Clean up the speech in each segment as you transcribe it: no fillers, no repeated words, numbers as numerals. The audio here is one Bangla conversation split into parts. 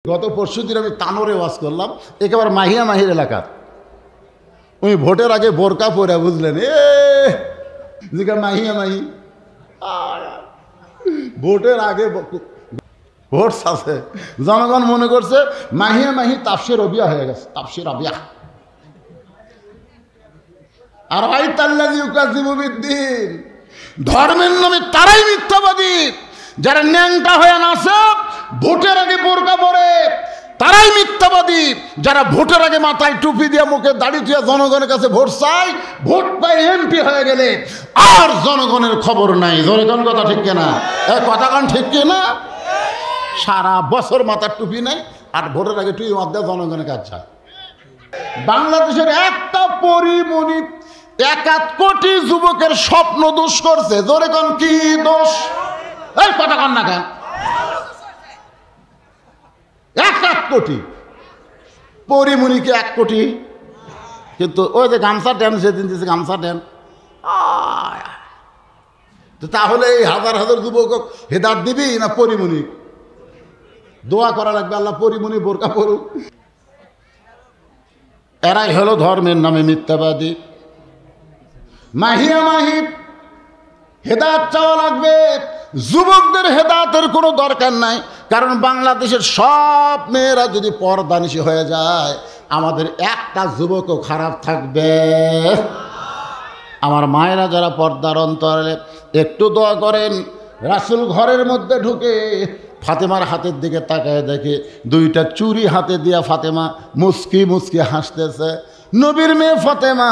গত পরশুদিন আমি তানোরে ওয়াজ করলাম একেবারে মাহিয়া মাহির এলাকার। উনি ভোটের আগে বোরকা পরে বুঝলেন মাহিয়া মাহি ভোটের আগে ভোট আছে, জনগণ মনে করছে মাহিয়া মাহি তাফসির রবিয়া হয়ে গেছে, তাফসির রবিয়া। আর ভাই তাল্লাযী ইউকাযযিবু বিদ্দীন, ধর্মের নামে তারাই মিথ্যাবাদী যারা ন্যাংটা হয়ে নাচে ভোটের আগে বোরকা পরে, তারাই মিথ্যাবাদী যারা ভোটের আগে মাথায় টুপি দিয়ে মুখে দাড়ি দিয়ে জনগণের কাছে ভোট চায়, ভোট পায় এমপি হয়ে গেলে আর জনগণের খবর নাই। জনগণ কথা ঠিক কিনা? কথা কান ঠিক কিনা? সারা বছর মাথার টুপি নাই আর ভোটের আগে টুপি মাথায় জনগণের কাছে যায়। বাংলাদেশের একটা পরিমণি 1 কোটি যুবকের স্বপ্ন দোষ করছে। জোরে কোন কি দোষ? এই কথা কন না কেন? 1 কোটি পরিমণিকে 1 কোটি, কিন্তু ওই যে গামছা দেন সেদিন দিয়েছে গামছা দেন, তাহলে এই হাজার হাজার যুবক হেদায়েত দিবি না পরিমণি? দোয়া করা লাগবে আল্লাহ পরিমণি বোরকা পড়ুক। এরাই হলো ধর্মের নামে মিথ্যাবাদী। মাহিয়া মাহি হেদায়েত চাওয়া লাগবে। যুবকদের হেদায়েতের কোনো দরকার নাই, কারণ বাংলাদেশের সব মেয়েরা যদি পর্দানিশী হয়ে যায় আমাদের একটা যুবকও খারাপ থাকবে। আমার মায়েরা যারা পর্দার অন্তরে একটু দোয়া করেন, রাসূল ঘরের মধ্যে ঢুকে ফাতেমার হাতের দিকে তাকায় দেখে 2টা চুড়ি হাতে দিয়া ফাতেমা মুস্কি মুস্কি হাসতেছে। নবীর মেয়ে ফাতেমা,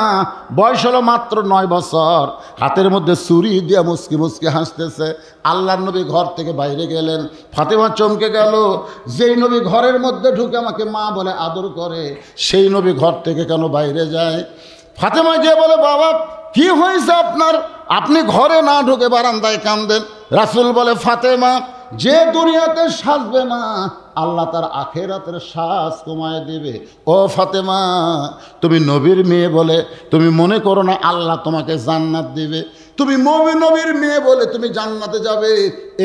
বয়স হলো মাত্র 9 বছর, হাতের মধ্যে চুড়ি দিয়া মুস্কি মুস্কি হাসতেছে। আল্লাহর নবী ঘর থেকে বাইরে গেলেন, ফাতেমা চমকে গেল। যেই নবী ঘরের মধ্যে ঢুকে আমাকে মা বলে আদর করে, সেই নবী ঘর থেকে কেন বাইরে যায়? ফাতেমা গিয়ে বলে, বাবা কি হয়েছে আপনার? আপনি ঘরে না ঢুকে বারান্দায় কাঁদেন। রাসূল বলে, ফাতেমা, যে দুনিয়াতে সাজবে না আল্লাহ তার আখেরাতের সাজ কমায় দেবে। ও ফাতেমা, তুমি নবীর মেয়ে বলে তুমি মনে করো না আল্লাহ তোমাকে জান্নাত দিবে? তুমি নবীর মেয়ে বলে তুমি জান্নাতে যাবে,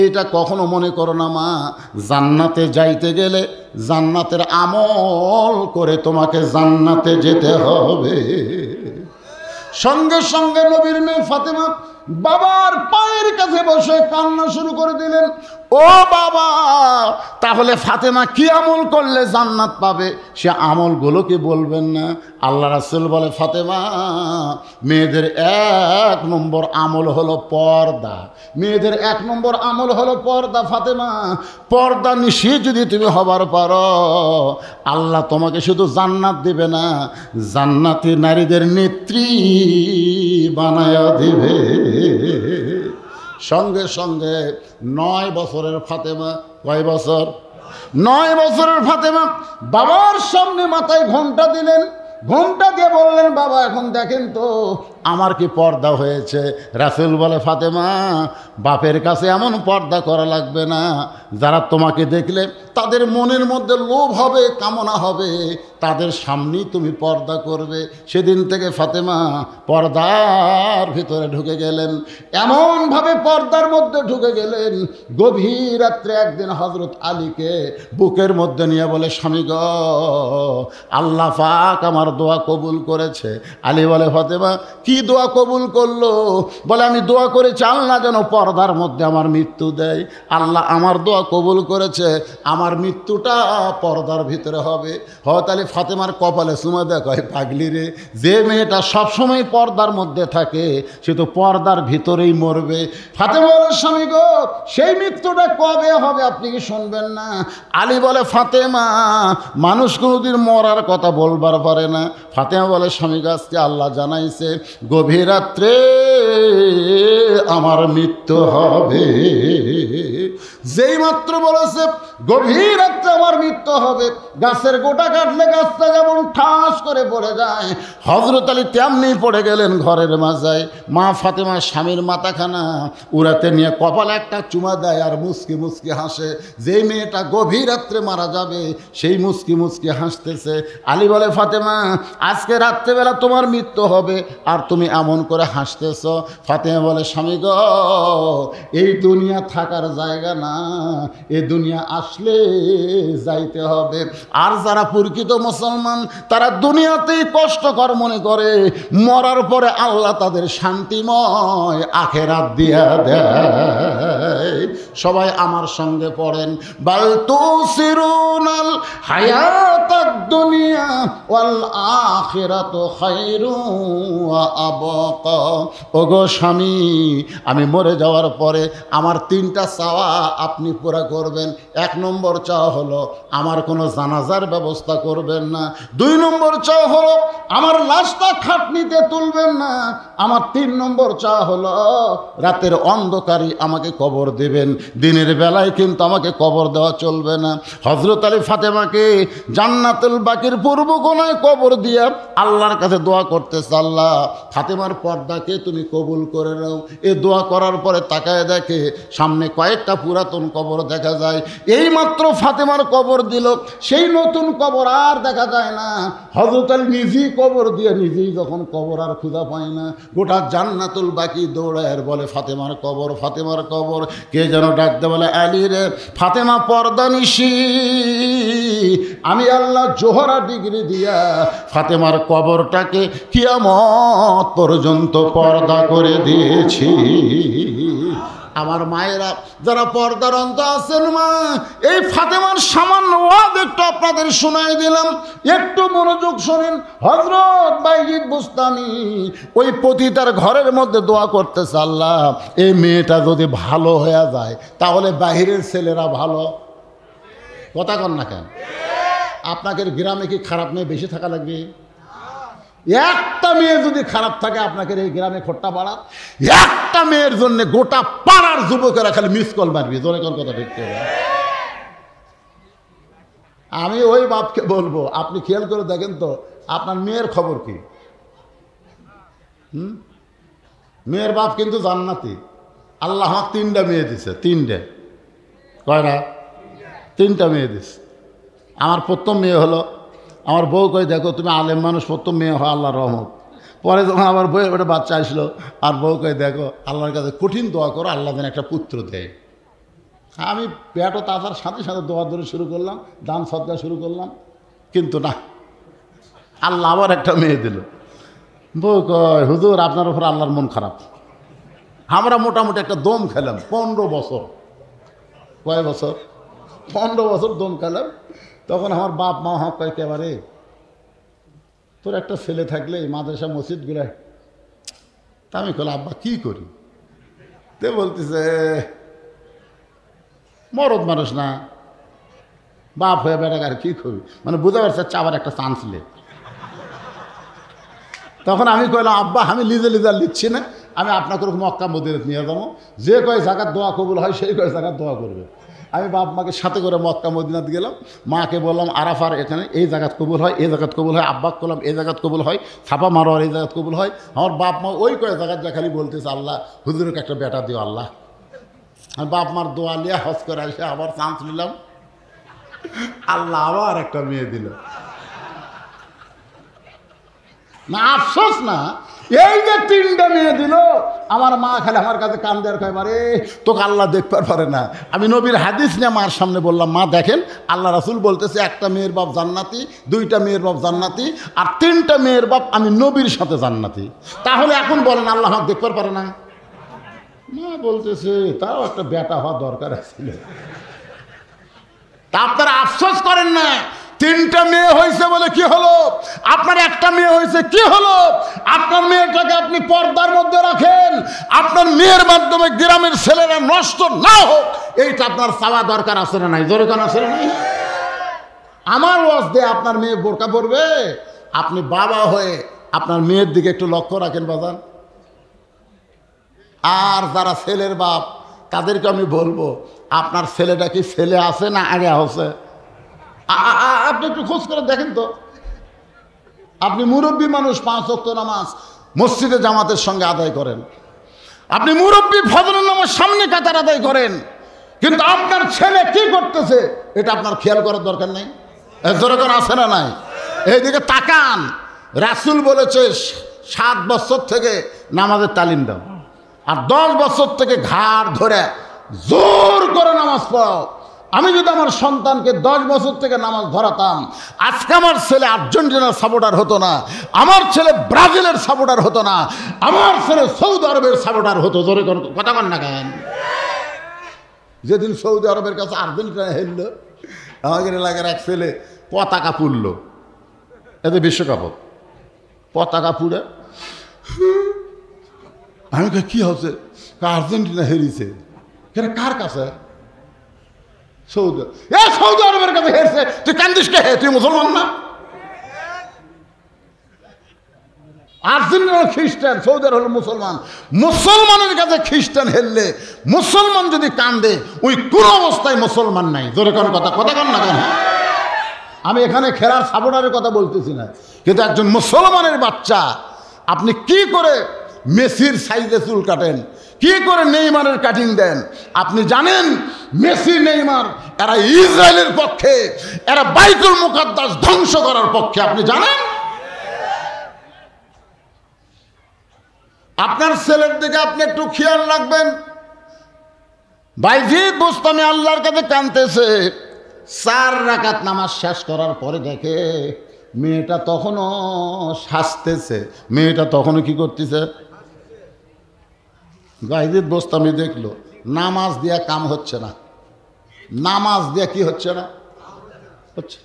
এইটা কখনো মনে করো না মা। জান্নাতে যাইতে গেলে জান্নাতের আমল করে তোমাকে জান্নাতে যেতে হবে। সঙ্গে সঙ্গে নবীর মেয়ে ফাতেমা বাবার পায়ের কাছে বসে কান্না শুরু করে দিলেন। ও বাবা, তাহলে ফাতেমা কি আমল করলে জান্নাত পাবে? সে আমলগুলো কি বলবেন না? আল্লাহ রাসূল বলে, ফাতেমা, মেয়েদের 1 নম্বর আমল হলো পর্দা। মেয়েদের 1 নম্বর আমল হলো পর্দা। ফাতেমা, পর্দা নিশি যদি তুমি হবার পারো আল্লাহ তোমাকে শুধু জান্নাত দিবে না, জান্নাতি নারীদের নেত্রী বানায়া দিবে। সঙ্গে সঙ্গে 9 বছরের ফাতেমা, কয় বছর? 9 বছরের ফাতেমা বাবার সামনে মাথায় ঘোমটা দিলেন। ঘোমটা দিয়ে বললেন, বাবা এখন দেখেন তো আমার কি পর্দা হয়েছে? রাসূল বলে, ফাতেমা, বাপের কাছে এমন পর্দা করা লাগবে না। যারা তোমাকে দেখলে তাদের মনের মধ্যে লোভ হবে, কামনা হবে, তাদের সামনেই তুমি পর্দা করবে। সেদিন থেকে ফাতেমা পর্দার ভিতরে ঢুকে গেলেন। এমনভাবে পর্দার মধ্যে ঢুকে গেলেন, গভীর রাত্রে একদিন হযরত আলীকে বুকের মধ্যে নিয়ে বলে, স্বামী গো, আল্লাহ পাক আমার দোয়া কবুল করেছে। আলী বলে, ফাতেমা কি দোয়া কবুল করলো? বলে, আমি দোয়া করেছি আল্লাহ যেন পর্দার মধ্যে আমার মৃত্যু দেয়। আল্লাহ আমার দোয়া কবুল করেছে, আমার মৃত্যুটা পর্দার ভিতরে হবে। তাহলে ফাতেমার কপালে চুমা দেখ, পাগলি রে, যে মেয়েটা সবসময় পর্দার মধ্যে থাকে সে তো পর্দার ভিতরেই মরবে। ফাতেমা বলে, স্বামী গো, সেই মৃত্যুটা কবে হবে আপনি কি শুনবেন না? আলী বলে, ফাতেমা, মানুষ কোনোদিন মরার কথা বলবার পারে না। ফাতেমা বলে, স্বামী গাছকে আল্লাহ জানাইছে গভীর রাত্রে আমার মৃত্যু হবে। যেই মাত্র বলেছে গভীর রাত্রে আমার মৃত্যু হবে, গাছের গোটা কাটলে গাছটা যেমন ঠাস করে পড়ে যায়, হযরত আলী তেমনি পড়ে গেলেন ঘরের মাঝায়। মা ফাতেমা স্বামীর মাথাখানা উড়াতে নিয়ে কপালে একটা চুমা দেয় আর মুচকি মুচকি হাসে। যেই মেয়েটা গভীর রাত্রে মারা যাবে সেই মুচকি মুচকি হাসতেছে। আলী বলে, ফাতেমা, আজকে রাত্রেবেলা তোমার মৃত্যু হবে আর তুমি এমন করে হাসতেছ। ফাতেমা বলে, স্বামী গো, এই দুনিয়া থাকার জায়গা না, এ দুনিয়া আসলে যাইতে যাইতে হবে। আর যারা প্রকৃত মুসলমান তারা দুনিয়াতেই কষ্টকর মনে করে, মরার পরে আল্লাহ তাদের শান্তিময় আখেরাত দিয়া দেয়। সবাই আমার সঙ্গে পড়েন, বাল তুসিরুনাল হায়াতাদ দুনিয়া ওয়াল আখিরাতু খায়রুন ওয়া আবকা। ওগো স্বামী, আমি মরে যাওয়ার পরে আমার 3টা চাওয়া আপনি পুরা করবেন। 1 নম্বর চাওয়া হলো আমার কোনো জানাজার ব্যবস্থা করবেন না। 2 নম্বর চাওয়া হলো আমার লাশটা খাটনিতে তুলবেন না। আমার 3 নম্বর চাওয়া হলো রাতের অন্ধকারে আমাকে কবর দেবেন, দিনের বেলায় কিন্তু আমাকে কবর দেওয়া চলবে না। হযরত আলী ফাতেমাকে জান্নাতুল বাকির পূর্ব কোণায় কবর দিয়া আল্লাহর কাছে দোয়া করতেছে, আল্লাহ ফাতেমার পর্দাকে তুমি কবুল করে নাও। এ দোয়া করার পরে তাকায় দেখে সামনে কয়েকটা পুরাতন কবর দেখা যায়। এই মাত্র ফাতেমার কবর দিল, সেই নতুন কবর আর দেখা যায় না। হযরত আলী নিজেই কবর দিয়ে নিজেই যখন কবর আর খুঁজা পায় না, গোটা জান্নাতুল বাকি দৌড়ায় আর বলে ফাতেমার কবর, ফাতেমার কবর। কে যেন ডাকতে বলে, আলী রে, ফাতেমা পর্দা নিশি, আমি আল্লাহ জোহরা ডিগ্রি দিয়া ফাতেমার কবরটাকে কিয়ামত পর্যন্ত পর্দা করে দিয়েছি। আমার মায়েরা যারা পর্দার অন্ত আছেন, মা এই ফাতেমার সামান্য ওয়াজ একটু আপনাদের শোনাই দিলাম, একটু মনোযোগ শোনেন। হযরত বাইজিদ বুস্তামি ওই পতিতার ঘরের মধ্যে দোয়া করতেছে, আল্লাহ এই মেয়েটা যদি ভালো হয়ে যায় তাহলে বাহিরের ছেলেরা ভালো। কথা কন না কেন? আপনাদের গ্রামে কি খারাপ মেয়ে বেশি থাকা লাগবে? একটা মেয়ে যদি খারাপ থাকে আপনাকে এই গ্রামে খোট্টা পাড়া, একটা মেয়ের জন্য গোটা পাড়ার যুবকেরা খালি মিস কল মারবি। জোরে কোন কথা দেখতে হবে। আমি ওই বাপকে বলবো, আপনি খেয়াল করে দেখেন তো আপনার মেয়ের খবর কি। মেয়ের বাপ কিন্তু জান্নাতি। আল্লাহ আমাকে 3টা মেয়ে দিছে। 3টে কয়টা? 3টা মেয়ে দিছে। আমার প্রথম মেয়ে হলো, আমার বউ কই দেখো তুমি আলেম মানুষ, প্রথম মেয়ে হয় আল্লাহর রহমত। পরে যখন আমার বউয়ের একটা বাচ্চা আসলো, আর বউ কই দেখো আল্লাহর কাছে কঠিন দোয়া করো, আল্লাহ যেন একটা পুত্র দেয়। আমি পেটও তাছার সাথে সাথে দোয়া দৌড়ি শুরু করলাম, দান সদকা শুরু করলাম, কিন্তু না, আল্লাহ আবার একটা মেয়ে দিল। বউ কয় হুজুর আপনার উপর আল্লাহর মন খারাপ। আমরা মোটামুটি একটা দম খেলাম 15 বছর। কয় বছর? 15 বছর দম খেলাম। তখন আমার বাপ মা হক কয়, একেবারে তোর একটা ছেলে থাকলে মাদ্রাসা মসজিদগুলো। তা আমি কল আব্বা কী করি? তে বলতেছে মরদ মানুষ না, বাপ হয়ে বেড়াক আর কী করবি, মানে বুঝতে পারছে আবার একটা চান্স লে। তখন আমি কইলাম আব্বা আমি লিজার লিখছি না, আমি আপনাকে মক্কা মদিনা নিয়ে যাবো, যে কয় জায়গার দোয়া কবুল হয় সেই কয় জায়গার দোয়া করবে। আমি বাপ মাকে সাথে করে মক্কা মদিনাতে গেলাম। মাকে বললাম আরাফার এখানে এই জায়গাত কবুল হয়, এই জায়গাত কবুল হয়। আব্বাক করলাম এই জায়গাত কবুল হয়, ছাপা মারোয়ার এই জায়গাত কবুল হয়। আমার বাপ মা ওই কয় জায়গাত যা খালি বলতেছে আল্লাহ হুজুরকে একটা বেটা দিও আল্লাহ। আমি বাপ মার দোয়া লিয়া হজ করে আসে আবার চান্স নিলাম, আল্লাহ আবার একটা মেয়ে দিল। না আফসোস না, এই যে 3টা মেয়ে দিল, আমার মা খালি আমার কাছে কান দেওয়ার কয়বারে তোকে আল্লাহ দেখতে পারে না। আমি নবীর হাদিস নিয়ে মার সামনে বললাম, মা দেখেন আল্লাহ রাসূল বলতেছে একটা মেয়ের বাপ জান্নাতি, 2টা মেয়ের বাপ জান্নাতি, আর 3টা মেয়ের বাপ আমি নবীর সাথে জান্নাতি। তাহলে এখন বলেন আল্লাহ আমাকে দেখতে পারে না? মা বলতেছে তাও একটা বেটা হওয়া দরকার ছিল। তা আপনারা আফসোস করেন না, 3টা মেয়ে হয়েছে বলে কি হলো? আপনার একটা মেয়ে হয়েছে কি হলো? আপনার মেয়েটাকে আপনি পর্দার মধ্যে রাখেন, আপনার মেয়ের মাধ্যমে গ্রামের ছেলেরা নষ্ট না হোক, এইটা আপনার চাওয়া দরকার আছে না নাই? জোরে কোন আছে না নাই? আমার ওয়াজ দিয়ে আপনার মেয়ে বোরকা পরবে? আপনি বাবা হয়ে আপনার মেয়ের দিকে একটু লক্ষ্য রাখেন বাজান। আর যারা ছেলের বাপ তাদেরকে আমি বলবো, আপনার ছেলেটা কি ছেলে আছে না আগে আছে? আপনি একটু খোঁজ করে দেখেন তো। আপনি মুরব্বী মানুষ, 5 ওয়াক্ত নামাজ মসজিদে জামাতের সঙ্গে আদায় করেন, আপনি মুরব্বী ফজরের নামাজ সামনে কাতার আদায় করেন, কিন্তু আপনার ছেলে কি করতেছে এটা আপনার খেয়াল করার দরকার নেই? দরকার আছে না নাই? এইদিকে তাকান। রাসূল বলেছে 7 বছর থেকে নামাজের তালিম দাও, আর 10 বছর থেকে ঘাড় ধরে জোর করে নামাজ পড়াও। আমি যদি আমার সন্তানকে 10 বছর থেকে নামাজ ধরাতাম, আজকে আমার ছেলে আর্জেন্টিনার সাপোর্টার হতো না, আমার ছেলে ব্রাজিলের সাপোর্টার হতো না, আমার ছেলে সৌদি আরবের সাপোর্টার হতো। জোরে কথা কন না কেন? যেদিন সৌদি আরবের কাছে আর্জেন্টিনা হেরল, আমাদের এলাকার এক ছেলে পতাকা পুড়ল, এতে বিশ্বকাপ পতাকা পুড়ে। আমি কি হচ্ছে? আর্জেন্টিনা হেরিছে। কার কাছে? সৌদি আরবের কাছে হেরছে। তুই কান্দিস কে? তুই মুসলমান না? আর্জেন্টিনা খ্রিস্টান, সৌদি আরব হলো মুসলমান। মুসলমানের কাছে খ্রিস্টান হেরলে, মুসলমান যদি কান্দে, ওই কোন অবস্থায় মুসলমান নাই। জোরে কোন কথা কন না কেন? আমি এখানে খেলার সাপোর্টারের কথা বলতেছি না, কিন্তু একজন মুসলমানের বাচ্চা আপনি কি করে মেসির সাইজে চুল কাটেন, কি করে নেইমারের কাটিং দেন? আপনি জানেন মেসি নেইমার এরা ইসরায়েলের পক্ষে, এরা বাইতুল মুকাদ্দাস ধ্বংস করার পক্ষে। আপনি জানেন? আপনার ছেলের দিকে আপনি একটু খেয়াল রাখবেন। বাইজিদ বোস্তামি আল্লাহর কাছে কাঁদতেছে। 4 রাকাত নামাজ শেষ করার পরে দেখে মেয়েটা তখনও সাজতেছে, মেয়েটা তখনও কি করতেছে? বাইজিদ বোস্তামি দেখলো নামাজ দিয়া কাম হচ্ছে না, নামাজ দিয়া কি হচ্ছে না? হচ্ছে।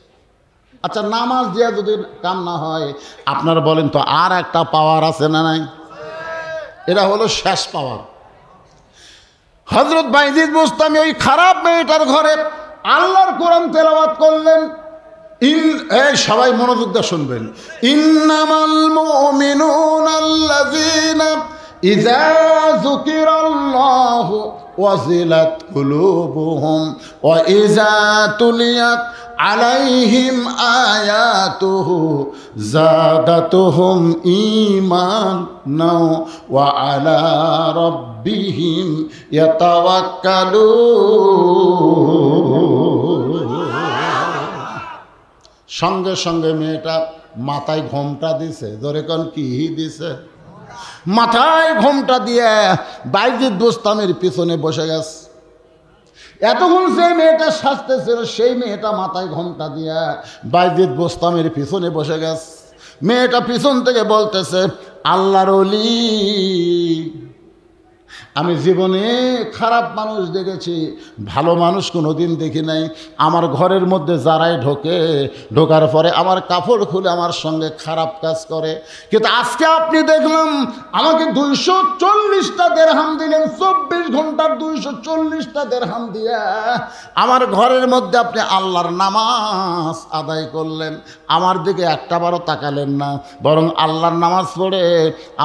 আচ্ছা, নামাজ দিয়া যদি কাম না হয়, আপনারা বলেন তো আর একটা পাওয়ার আছে না নাই? এটা হলো শেষ পাওয়ার। হযরত বাইজিদ বোস্তামি ওই খারাপ মেয়েটার ঘরে আল্লাহর কোরআন তেলাওয়াত করলেন। সবাই মনোযোগ দিয়ে শুনবেন। ইন্নামাল মুমিনুনা আল্লাযীনা ইযা যুকিরাল্লাহু ওয়াজিলাত কুলুবুহুম ওয়া ইযা তুলিয়াত আলাইহিম আয়াতুহু যাদাতুহুম ঈমানাও ওয়া আলা রাব্বিহিম ইয়াতাওয়াক্কালুন। সঙ্গে সঙ্গে মেয়েটা মাথায় ঘোমটা দিছে। জোরে কোন কি দিছে? মাথায় ঘোমটা দিয়ে বাইজিদ বোস্তামির পিছনে বসে গেছে। এতক্ষণ যে মেয়েটা সাজতেছিল, সেই মেয়েটা মাথায় ঘোমটা দিয়ে বাইজিদ বোস্তামির পিছনে বসে গেছে। মেয়েটা পিছন থেকে বলতেছে, আল্লাহর ওলি, আমি জীবনে খারাপ মানুষ দেখেছি, ভালো মানুষ কোনোদিন দেখি নাই। আমার ঘরের মধ্যে যারাই ঢোকার পরে আমার কাপড় খুলে আমার সঙ্গে খারাপ কাজ করে, কিন্তু আজকে আপনি দেখলাম আমাকে 240টা দিরহাম দিলেন। 24 ঘন্টার 240টা দিরহাম দিয়া আমার ঘরের মধ্যে আপনি আল্লাহর নামাজ আদায় করলেন, আমার দিকে একটাবারও তাকালেন না, বরং আল্লাহর নামাজ পড়ে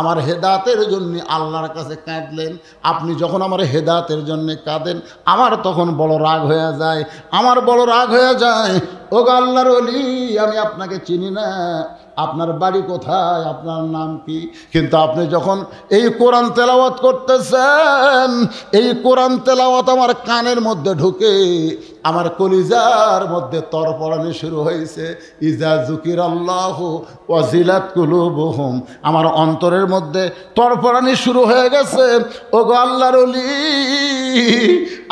আমার হেদায়েতের জন্য আল্লাহর কাছে কাঁদলেন। আপনি যখন আমার হেদায়েতের জন্য কাঁদেন, আমার তখন বড় রাগ হয়ে যায়, আমার বড় রাগ হয়ে যায়। ও আল্লাহর ওলি, আমি আপনাকে চিনি না, আপনার বাড়ি কোথায়, আপনার নাম কি? কিন্তু আপনি যখন এই কোরআন তেলাওয়াত করতেছেন, এই কোরআন তেলাওয়াত আমার কানের মধ্যে ঢুকে আমার কলিজার মধ্যে তরপড়ানি শুরু হয়েছে। ইজা যুকিরাল্লাহু ওয়াজিলাত কুলুবুহুম, আমার অন্তরের মধ্যে তরপড়ানি শুরু হয়ে গেছে। ও গো আল্লাহর ওলি,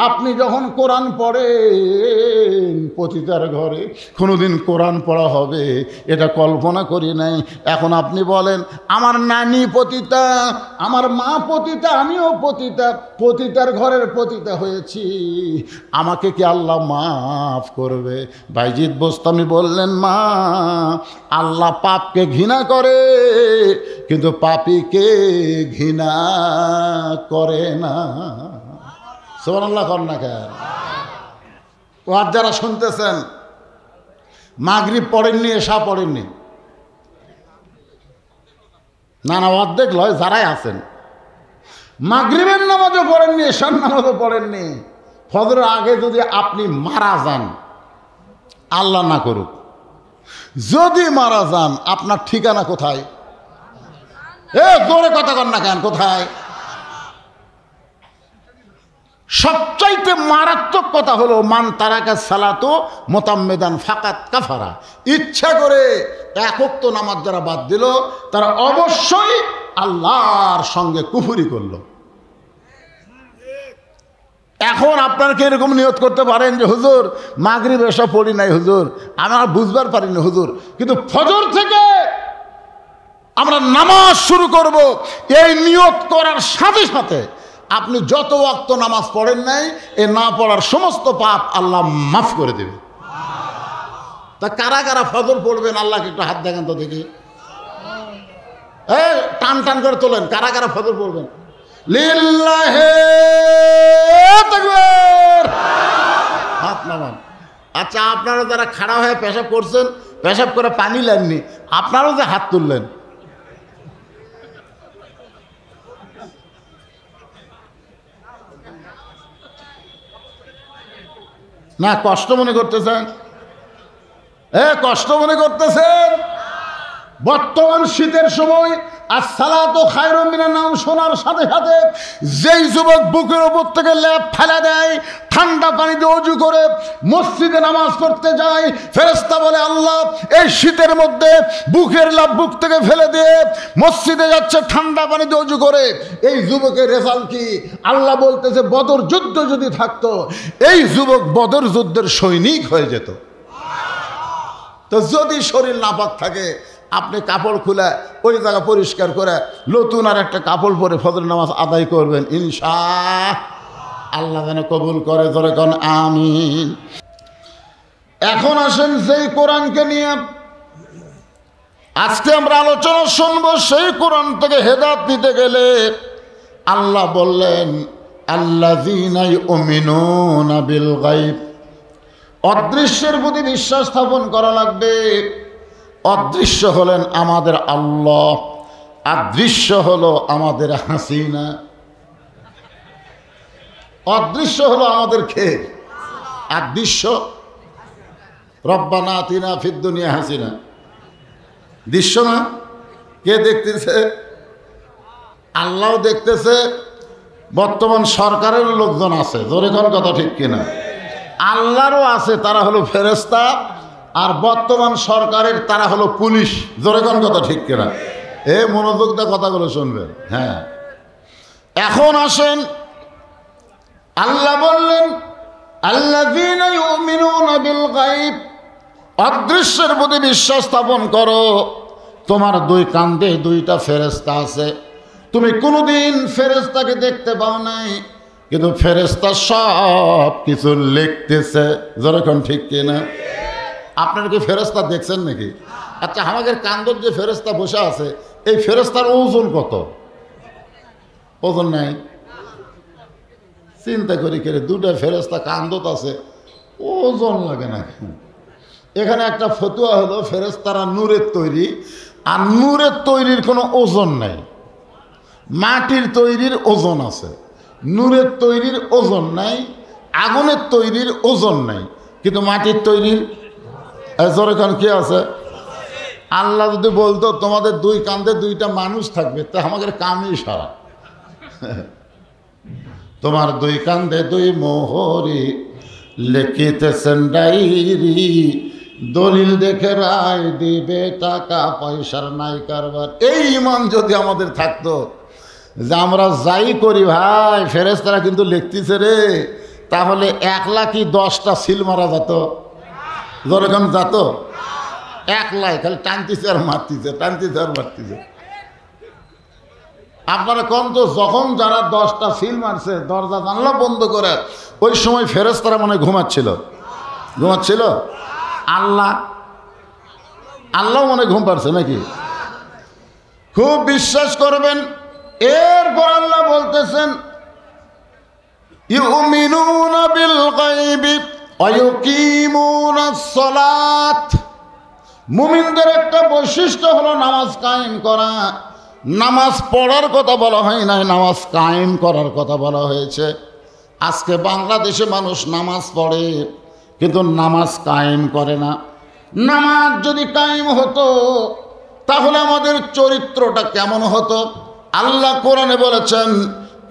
আপনি যখন কোরআন পড়েন, পতিতার ঘরে কোনোদিন কোরআন পড়া হবে এটা কল্পনা করি নাই। এখন আপনি বলেন, আমার নানি পতিতা, আমার মা পতিতা, আমিও পতিতা, পতিতার ঘরের পতিতা হয়েছি, আমাকে কি আল্লাহ মাফ করবে? বাইজিদ বোস্তামি বললেন, মা, আল্লাহ পাপকে ঘৃণা করে, কিন্তু পাপীকে ঘৃণা করে না। সুবহানাল্লাহ কর না কেন? ওয়াজ যারা শুনতেছেন, মাগরিব পড়েননি, এশা পড়েননি, না না অর্ধেক লয় যারাই আছেন, মাগরিবের নামাজও পড়েননি, এশার নামাজও পড়েননি, ফজরের আগে যদি আপনি মারা যান, আল্লাহ না করুক, যদি মারা যান, আপনার ঠিকানা কোথায়? জোরে কথা কর না কেন? কোথায়? সবচাইতে মারাত্মক কথা হলো, মান তারাকা সালাতো মুতাম্মিদান ফাকাত কাফারা। ইচ্ছা করে এক ওয়াক্ত নামাজ যারা বাদ দিল, তারা অবশ্যই আল্লাহর সঙ্গে কুফরি করলো। এখন আপনারা কি এরকম নিয়ত করতে পারেন যে হুজুর মাগরিব এসব পড়ি নাই হুজুর, আমরা বুঝবার পারিনি হুজুর, কিন্তু ফজর থেকে আমরা নামাজ শুরু করব, এই নিয়ত করার সাথে সাথে আপনি যত ওয়াক্ত নামাজ পড়েন নাই এ না পড়ার সমস্ত পাপ আল্লাহ মাফ করে দেবে। তা কারা কারা ফজর পড়বেন আল্লাহকে একটু হাত দেখেন তো দেখি, টান টান করে তোলেন, কারা কারা ফজর পড়বেন? লিল্লাহে তাকবীর, হাত নামান। আচ্ছা, আপনারা যারা খাড়া হয়ে পেশাব করছেন, পেশাব করে পানি নেননি, আপনারাও যে হাত তুললেন, না কষ্ট মনে করতেছেন? কষ্ট মনে করতেছেন? বর্তমান শীতের সময় আসসালাতু খায়রুম মিনান নাওম শোনার সাথে সাথে যেই যুবক বুকের ওপর থেকে লেপ ফেলে দেয়, ঠান্ডা পানি দিয়ে অজু করে মসজিদে নামাজ পড়তে যায়, ফেরেশতা বলে আল্লাহ এই শীতের মধ্যে বুকের লেপ বুক থেকে ফেলে দিয়ে মসজিদে যাচ্ছে ঠান্ডা পানি দিয়ে অজু করে, এই যুবকের রেজাল্ট কি? আল্লাহ বলতেছে বদর যুদ্ধ যদি থাকতো এই যুবক বদর যুদ্ধের সৈনিক হয়ে যেত। তো যদি শরীর নাপাক থাকে আপনি কাপড় খুলে ওই জায়গা পরিষ্কার করে নতুন আর একটা কাপড় পরে ফজর নামাজ আদায় করবেন, ইনশাআল্লাহ যেন কবুল করে, ধরে কোন আমিন। এখন আসেন যেই কোরআনকে নিয়ে আজকে আমরা আলোচনা শুনবো, সেই কোরআন থেকে হেদায়েত নিতে গেলে আল্লাহ বললেন আল্লাযীনা ইউমিনুনা বিল গায়ব, অদৃশ্যের প্রতি বিশ্বাস স্থাপন করা লাগবে। অদৃশ্য হলেন আমাদের আল্লাহ, অদৃশ্য হলো আমাদের হাসিনা। অদৃশ্য হলো আমাদের কে? অদৃশ্য রব্বানা আতিনা ফিদ দুনিয়া হাসিনা, দৃশ্য না? কে দেখতেছে? আল্লাহও দেখতেছে, বর্তমান সরকারের লোকজন আছে, জোরে কোন কথা ঠিক কিনা? আল্লাহরও আছে, তারা হলো ফেরেশতা, আর বর্তমান সরকারের তারা হলো পুলিশ, জোরে কোন কথা ঠিক কিনা? মনোযোগ দিয়ে কথাগুলো শুনবেন। হ্যাঁ, এখন আসেন, আল্লাহ বললেন আল্লাযীনা ইউমিনুনা বিল গায়ব, অদৃশ্যের প্রতি বিশ্বাস স্থাপন করো। তোমার দুই কাঁধে দুইটা ফেরেশতা আছে, তুমি কোনোদিন ফেরেশতাকে দেখতে পাও নাই, কিন্তু ফেরেশতা সব কিছু লিখতেছে, যেরকম ঠিক কিনা? আপনারা কি ফেরেশতা দেখছেন নাকি? আচ্ছা, আমাদের কান্দর যে ফেরেশতা বসে আছে, এই ফেরেশতার ওজন কত? ওজন নাই? চিন্তা করি করে দুটা ফেরেশতা কান্দত আছে, ওজন লাগে না। এখানে একটা ফতুয়া হলো ফেরেশতারা নূরের তৈরি, আর নূরের তৈরির কোনো ওজন নাই। মাটির তৈরির ওজন আছে, নূরের তৈরির ওজন নাই, আগুনের তৈরির ওজন নাই, কিন্তু মাটির তৈরির জোরেখান কি আছে? আল্লাহ যদি বলতো তোমাদের দুই কাঁধে দুইটা মানুষ থাকবে, তা আমাদের কামই সারা। তোমার দুই কাঁধে দুই মোহরি, লিখিতেছেন ডায়েরি, দলিল দেখে রায় দিবে, টাকা পয়সার নাই কারবার। এই ঈমান যদি আমাদের থাকতো যে আমরা যাই করি ভাই ফেরেশতারা কিন্তু লিখতেছে রে, তাহলে 1,10,000টা সিল মারা যেত, যেরকম যেত 1,00,000, খালি টানতেছে আর মারতেছে, টানতেছে আর মারতেছে। আপনারা কোন তো যখন যারা 10টা সিল মারছে দরজা জানলা বন্ধ করে, ওই সময় ফেরেশতারা মনে ঘুমাচ্ছিল, ঘুমাচ্ছিল। আল্লাহ মনে ঘুম পাচ্ছে নাকি? খুব বিশ্বাস করবেন। এরপর আল্লাহ বলতেছেন ইউমিনুনা বিল গায়বি ওয়া ইউকিমুনাস সালাত, মুমিনদের একটা বৈশিষ্ট্য হলো নামাজ কায়েম করা। নামাজ পড়ার কথা বলা হয় না, নামাজ কায়েম করার কথা বলা হয়েছে। আজকে বাংলাদেশে মানুষ নামাজ পড়ে কিন্তু নামাজ কায়েম করে না। নামাজ যদি কায়েম হতো তাহলে আমাদের চরিত্রটা কেমন হতো? আল্লাহ কোরআনে বলেছেন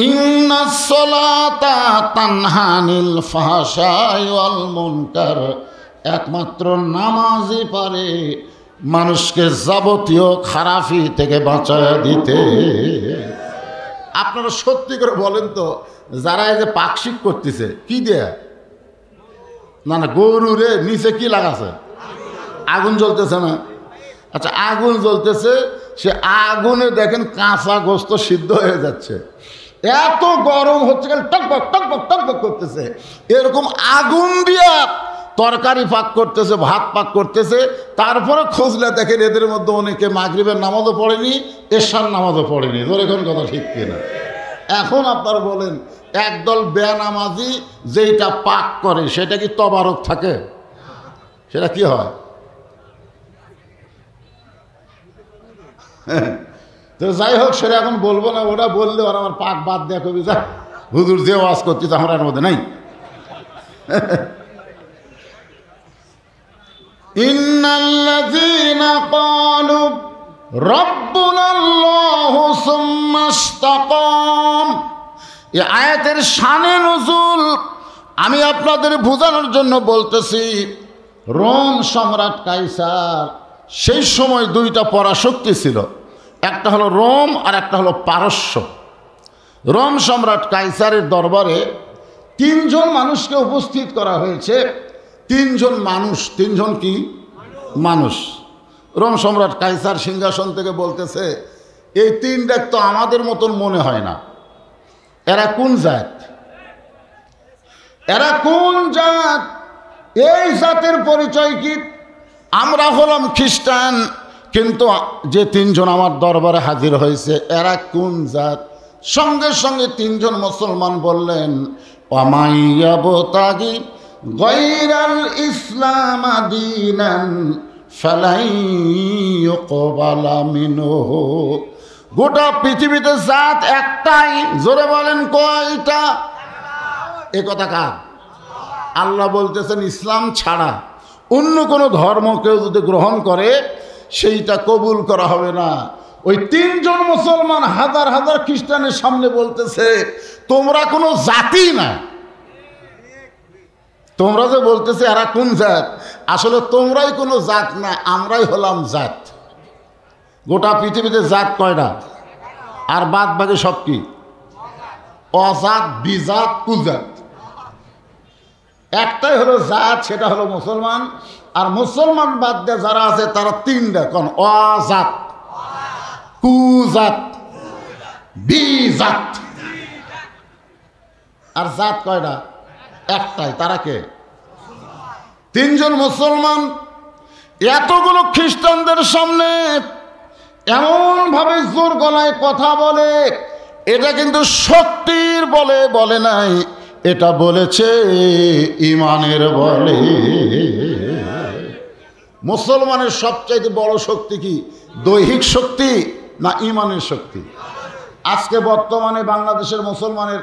ইন্নাস সালাতা তানহা আনিল ফাহশাই ওয়াল মুনকার, একমাত্র নামাজই পারে মানুষকে যাবতীয় খারাপি থেকে বাঁচায় দিতে। আপনারা সত্যি করে বলেন তো, যারা এই যে পাকশিক করতেছে কি দেয়া? না না, গরুরে নিচে কি লাগাছে? আগুন জ্বলতেছে না? আচ্ছা, আগুন জ্বলতেছে, সে আগুনে দেখেন কাঁচা গোস্ত সিদ্ধ হয়ে যাচ্ছে, এত গরম হচ্ছে, টকবক টকবক টকবক করতেছে। এরকম আগুন দিয়া তরকারি পাক করতেছে, ভাত পাক করতেছে। তারপরে খুঁজলে দেখেন এদের মধ্যে অনেকে মাগরিবের নামাজও পড়েনি, এশার নামাজও পড়েনি। ধরে কোন কথা ঠিক কিনা? এখন আপনারা বলেন, একদল বেনামাজি যেটা পাক করে সেটা কি তবারক থাকে? সেটা কি হয়? তো যাই হোক, সেটা এখন বলবো না। ওরা বললে ওরা আমার পাক বাদ দেয়া কবি, যা হুজুর যে ওয়াজ করছিস আমার এর মধ্যে নাই। ইন্নাল্লাযীনা ক্বালু রাব্বুনাল্লাহু সুম্মা ইসতাকাম, এই আয়াতের শানে নুজুল আমি আপনাদের বোঝানোর জন্য বলতেছি। রোম সম্রাট কাইসার, সেই সময় দুইটা পরাশক্তি ছিল, একটা হলো রোম আর একটা হলো পারস্য। রোম সম্রাট কাইসারের দরবারে তিনজন মানুষকে উপস্থিত করা হয়েছে। তিনজন মানুষ, তিনজন কি মানুষ? রোম সম্রাট কাইসার সিংহাসন থেকে বলতেছে, এই তিনটা তো আমাদের মতন মনে হয় না, এরা কোন জাত? এরা কোন জাত? এই জাতের পরিচয় কি? আমরা হলাম খ্রিস্টান, কিন্তু যে তিনজন আমার দরবারে হাজির হয়েছে এরা কোন জাত? সঙ্গে সঙ্গে তিনজন মুসলমান বললেন, ওয়ামাইয়াবতাগি গায়রাল ইসলাম দীনান ফালাই ইউকবালা মিনহু। গোটা পৃথিবীতে জাত একটাই। জোরে বলেন কয়টা? এ কথা কার? আল্লাহ বলতেছেন, ইসলাম ছাড়া অন্য কোনো ধর্ম কেউ যদি গ্রহণ করে সেইটা কবুল করা হবে না। ওই তিনজন মুসলমান হাজার হাজার খ্রিস্টানের সামনে বলতেছে, তোমরা কোনো জাতি না। তোমরা যে বলতেছে এরা কোন জাত, আসলে তোমরাই কোনো জাত না, আমরাই হলাম জাত। গোটা পৃথিবীতে জাত কয়টা? আর বাদ বাকি সব কি? অজাত, বিজাত, কুজাত। একটাই হলো জাত, সেটা হলো মুসলমান। আর মুসলমান বাদ দিয়ে যারা আছে তারা তিনটা, কোন? অজাত, কুজাত, বিজাত। আর জাত কয়টা? একটাই। তারা কে? তিনজন মুসলমান এতগুলো খ্রিস্টানদের সামনে এমন ভাবে জোর গলায় কথা বলে, এটা কিন্তু শক্তির বলে বলে নাই, এটা বলেছে ইমানের বলে। মুসলমানের সবচাইতে বড় শক্তি কি? দৈহিক শক্তি না ইমানের শক্তি? আজকে বর্তমানে বাংলাদেশের মুসলমানের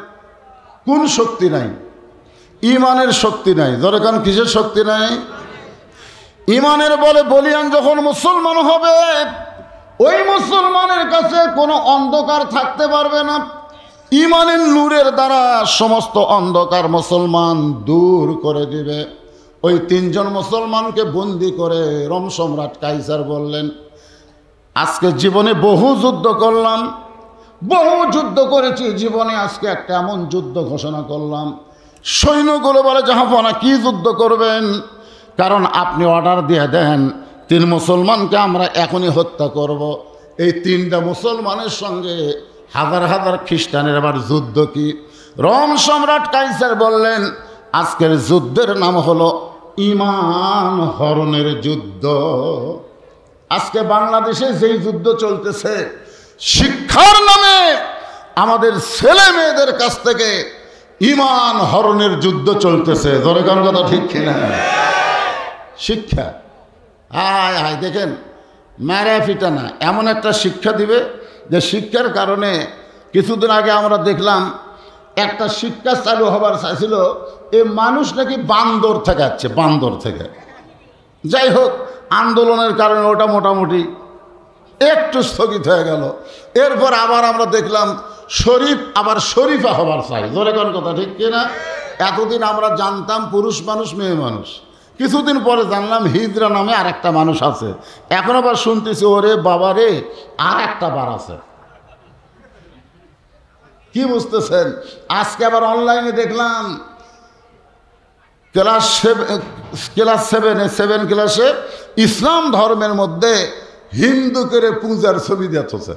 কোন শক্তি নাই? ইমানের শক্তি নাই। যখন কিসের শক্তি নাই? ইমানের বলে বলিয়ান যখন মুসলমান হবে, ওই মুসলমানের কাছে কোনো অন্ধকার থাকতে পারবে না। ইমানের নূরের দ্বারা সমস্ত অন্ধকার মুসলমান দূর করে দিবে। ওই তিনজন মুসলমানকে বন্দি করে রোম সম্রাট কাইসার বললেন, আজকে জীবনে বহু যুদ্ধ করলাম, বহু যুদ্ধ করেছি জীবনে, আজকে একটা এমন যুদ্ধ ঘোষণা করলাম। সৈন্যগুলো বলে, জাহাপনা কি যুদ্ধ করবেন? কারণ আপনি অর্ডার দিয়ে দেন তিন মুসলমানকে আমরা এখনই হত্যা করব। এই তিনটা মুসলমানের সঙ্গে হাজার হাজার খ্রিস্টানের আবার যুদ্ধ কি? রোম সম্রাট কাইসার বললেন, আজকের যুদ্ধের নাম হলো ঈমান হরণের যুদ্ধ। আজকে বাংলাদেশে যেই যুদ্ধ চলতেছে, শিক্ষার নামে আমাদের ছেলে মেয়েদের কাছ থেকে ঈমান হরণের যুদ্ধ চলতেছে। ধরে কোন কথা ঠিক কিনা? শিক্ষা, হায় হায়, দেখেন মারা পিটা না, এমন একটা শিক্ষা দিবে যে শিক্ষার কারণে কিছুদিন আগে আমরা দেখলাম একটা শিক্ষা চালু হবার চাইছিল, এই মানুষ নাকি বান্দর থেকে আসছে, বান্দর থেকে। যাই হোক, আন্দোলনের কারণে ওটা মোটামুটি একটু স্থগিত হয়ে গেল। এরপর আবার আমরা দেখলাম শরীফ আবার শরীফা হবার চাই। ধরে কোন কথা ঠিক কিনা? এতদিন আমরা জানতাম পুরুষ মানুষ মেয়ে মানুষ, কিছুদিন পরে জানলাম হিজড়া নামে আর একটা মানুষ আছে। এখন আবার শুনতেছি, ওরে বাবা রে, আর একটা বার আছে। কি বুঝতেছেন? আজকে আবার অনলাইনে দেখলাম ক্লাস সেভেন ক্লাসে ইসলাম ধর্মের মধ্যে হিন্দু করে পূজার ছবি দেখতেছে।